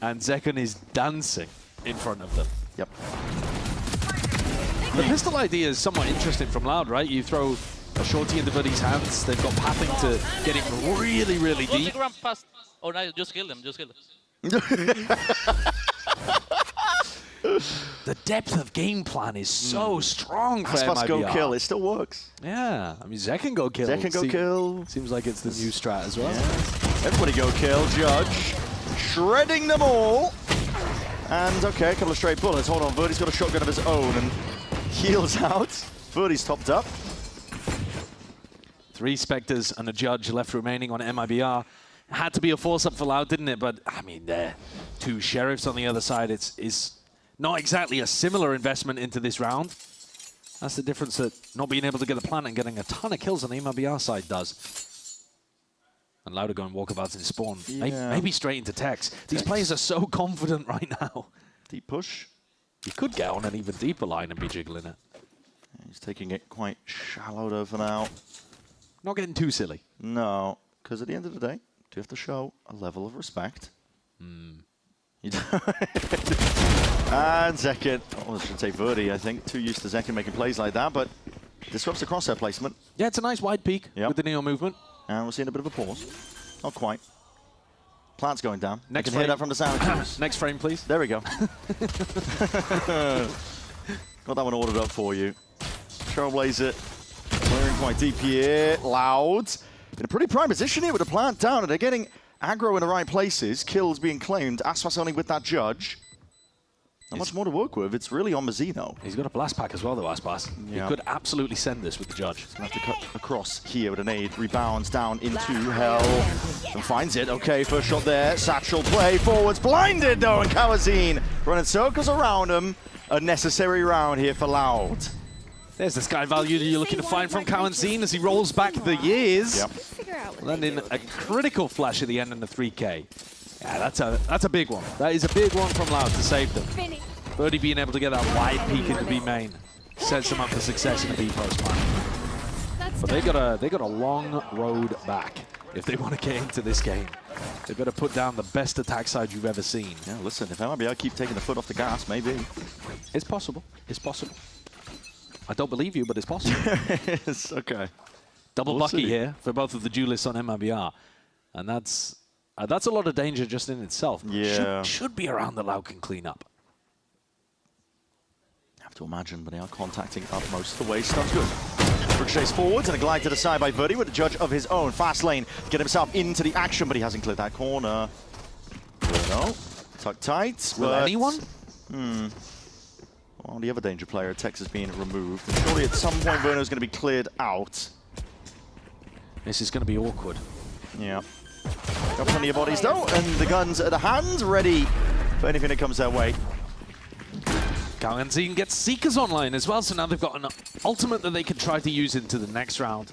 and Zekon is dancing in front of them. Yep. The pistol idea is somewhat interesting from Loud, right? You throw a shorty into Verdi's hands, they've got pathing to get him really, really deep. Fast. Oh, no, just kill them, just kill them. The depth of game plan is so strong for Aspas MIBR. go kill, it still works. Yeah, I mean, Zekon go kill. Zekon go kill. Seems like it's the new strat as well. Yeah. Everybody go kill, Judge. Shredding them all. And okay, a couple of straight bullets. Hold on, Verdi's got a shotgun of his own and heals out. Verdi's topped up. 3 Spectres and a Judge left remaining on MIBR. Had to be a force-up for Loud, didn't it? But, I mean, 2 Sheriffs on the other side. It's not exactly a similar investment into this round. That's the difference that not being able to get the plant and getting a ton of kills on the MIBR side does. And Loud are going walkabouts in spawn. Yeah. Maybe straight into Tex. These players are so confident right now. Deep push. You could get on an even deeper line and be jiggling it. He's taking it quite shallow though for now. Not getting too silly. No, because at the end of the day, do you have to show a level of respect? You do. And Zekon, I should say Verdi, I think. Too used to Zekon making plays like that, but disrupts the crosshair placement. Yeah, it's a nice wide peak with the Neo movement. And we're seeing a bit of a pause. Not quite. Plant's going down. Next you can hear that from the sound cues. Next frame, please. There we go. Got that one ordered up for you. Trailblazer clearing quite deep here. Loud. In a pretty prime position here with the plant down, and they're getting aggro in the right places. Kills being claimed. Aspas only with that Judge. Not much more to work with. It's really on Mazzino. He's got a blast pack as well, though, Aspas. Yeah. He could absolutely send this with the Judge. He's going to have to cut across here with a nade. Rebounds down into hell. And finds it. Okay, first shot there. Satchel play. Forwards blinded, though. And Kawazine running circles around him. A necessary round here for Loud. There's the sky value that you're looking to find from Kawazine as he rolls back the years. Yep. Figure out landing a critical flash at the end in the 3K. Yeah, that's a big one. That is a big one from Loud to save them. Birdie being able to get that wide peek into B main sets them up for success in the B post plan. But they got a long road back if they want to get into this game. They better put down the best attack side you've ever seen. Yeah, listen, if MIBR keep taking the foot off the gas, maybe. It's possible. It's possible. I don't believe you, but it's possible. It's okay. Double lucky here for both of the duelists on MIBR. And that's a lot of danger just in itself. Yeah. Should be around the Loud can clean up. Have to imagine, but they are contacting up most of the way. Stun's good. Ricochets forwards and a glide to the side by Birdie with a judge of his own. Fast lane to get himself into the action, but he hasn't cleared that corner. No. Tuck tight. Will anyone? Well, the other danger player at Texas being removed. And surely at some point Verno's going to be cleared out. This is going to be awkward. Yeah. Got plenty of bodies though, and the guns at the hand, ready for anything that comes their way. Kawanzin gets Seekers online as well, so now they've got an ultimate that they can try to use into the next round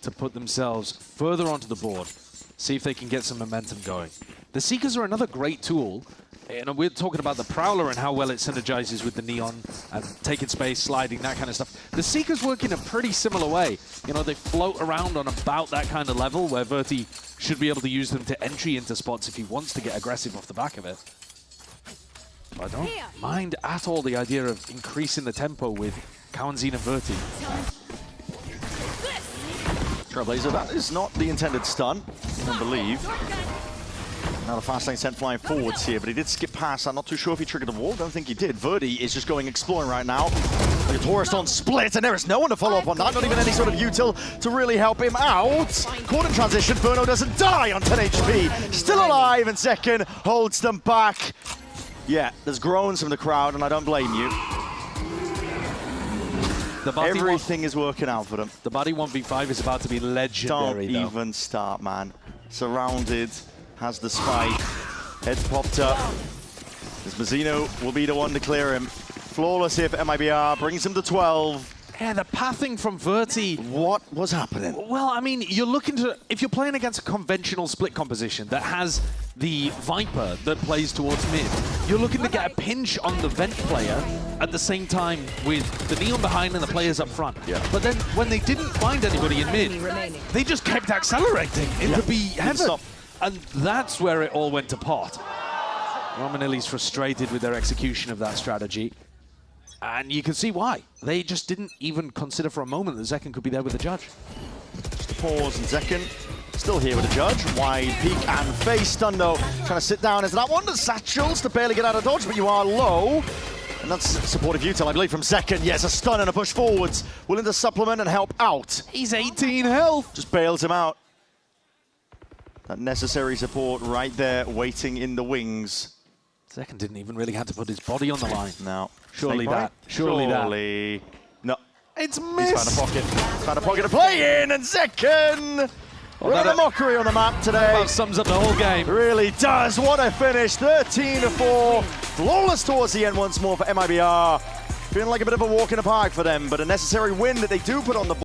to put themselves further onto the board, see if they can get some momentum going. The Seekers are another great tool. You know, we're talking about the Prowler and how well it synergizes with the Neon and taking space, sliding, that kind of stuff. The Seekers work in a pretty similar way. You know, they float around on about that kind of level where Verti should be able to use them to entry into spots if he wants to get aggressive off the back of it. I don't mind at all the idea of increasing the tempo with Kawanzin and Verti. Trailblazer, that is not the intended stun, I believe. Now the fast lane sent flying forwards here, but he did skip past. I'm not too sure if he triggered the wall. Don't think he did. Verti is just going exploring right now. Like a tourist on split, and there is no one to follow up on that. Not even any sort of util to really help him out. Caught in transition. Verno doesn't die on 10 HP. Still alive, and second holds them back. Yeah, there's groans from the crowd, and I don't blame you. Everything is working out for them. The body 1v5 is about to be legendary, Don't even start, man. Surrounded, has the spike. Head's popped up. As Mazzino will be the one to clear him. Flawless here for MIBR, brings him to 12. Yeah, the pathing from Verti. What was happening? Well, I mean, you're looking to, if you're playing against a conventional split composition that has the Viper that plays towards mid, you're looking to get a pinch on the Vent player at the same time with the Neon behind and the players up front. Yeah. But then when they didn't find anybody in mid, they just kept accelerating into be heaven. And that's where it all went to pot. Romanelli's frustrated with their execution of that strategy. And you can see why. They just didn't even consider for a moment that Zekken could be there with the judge. Just a pause, and Zekken still here with the judge. Wide peek and face. Stun though, trying to sit down into that one. The satchels to barely get out of dodge, but you are low. And that's supportive util, I believe, from Zekken. Yes, a stun and a push forwards. Willing to supplement and help out. He's 18 health. Just bails him out. That necessary support right there, waiting in the wings. Zekken didn't even really have to put his body on the line. No. Surely that. Surely that. No. It's missed. He's found a pocket. Found a pocket to play in, and Zekken! What a mockery on the map today. That sums up the whole game. Really does. What a finish. 13-4. Flawless towards the end once more for MIBR. Feeling like a bit of a walk in the park for them, but a necessary win that they do put on the board.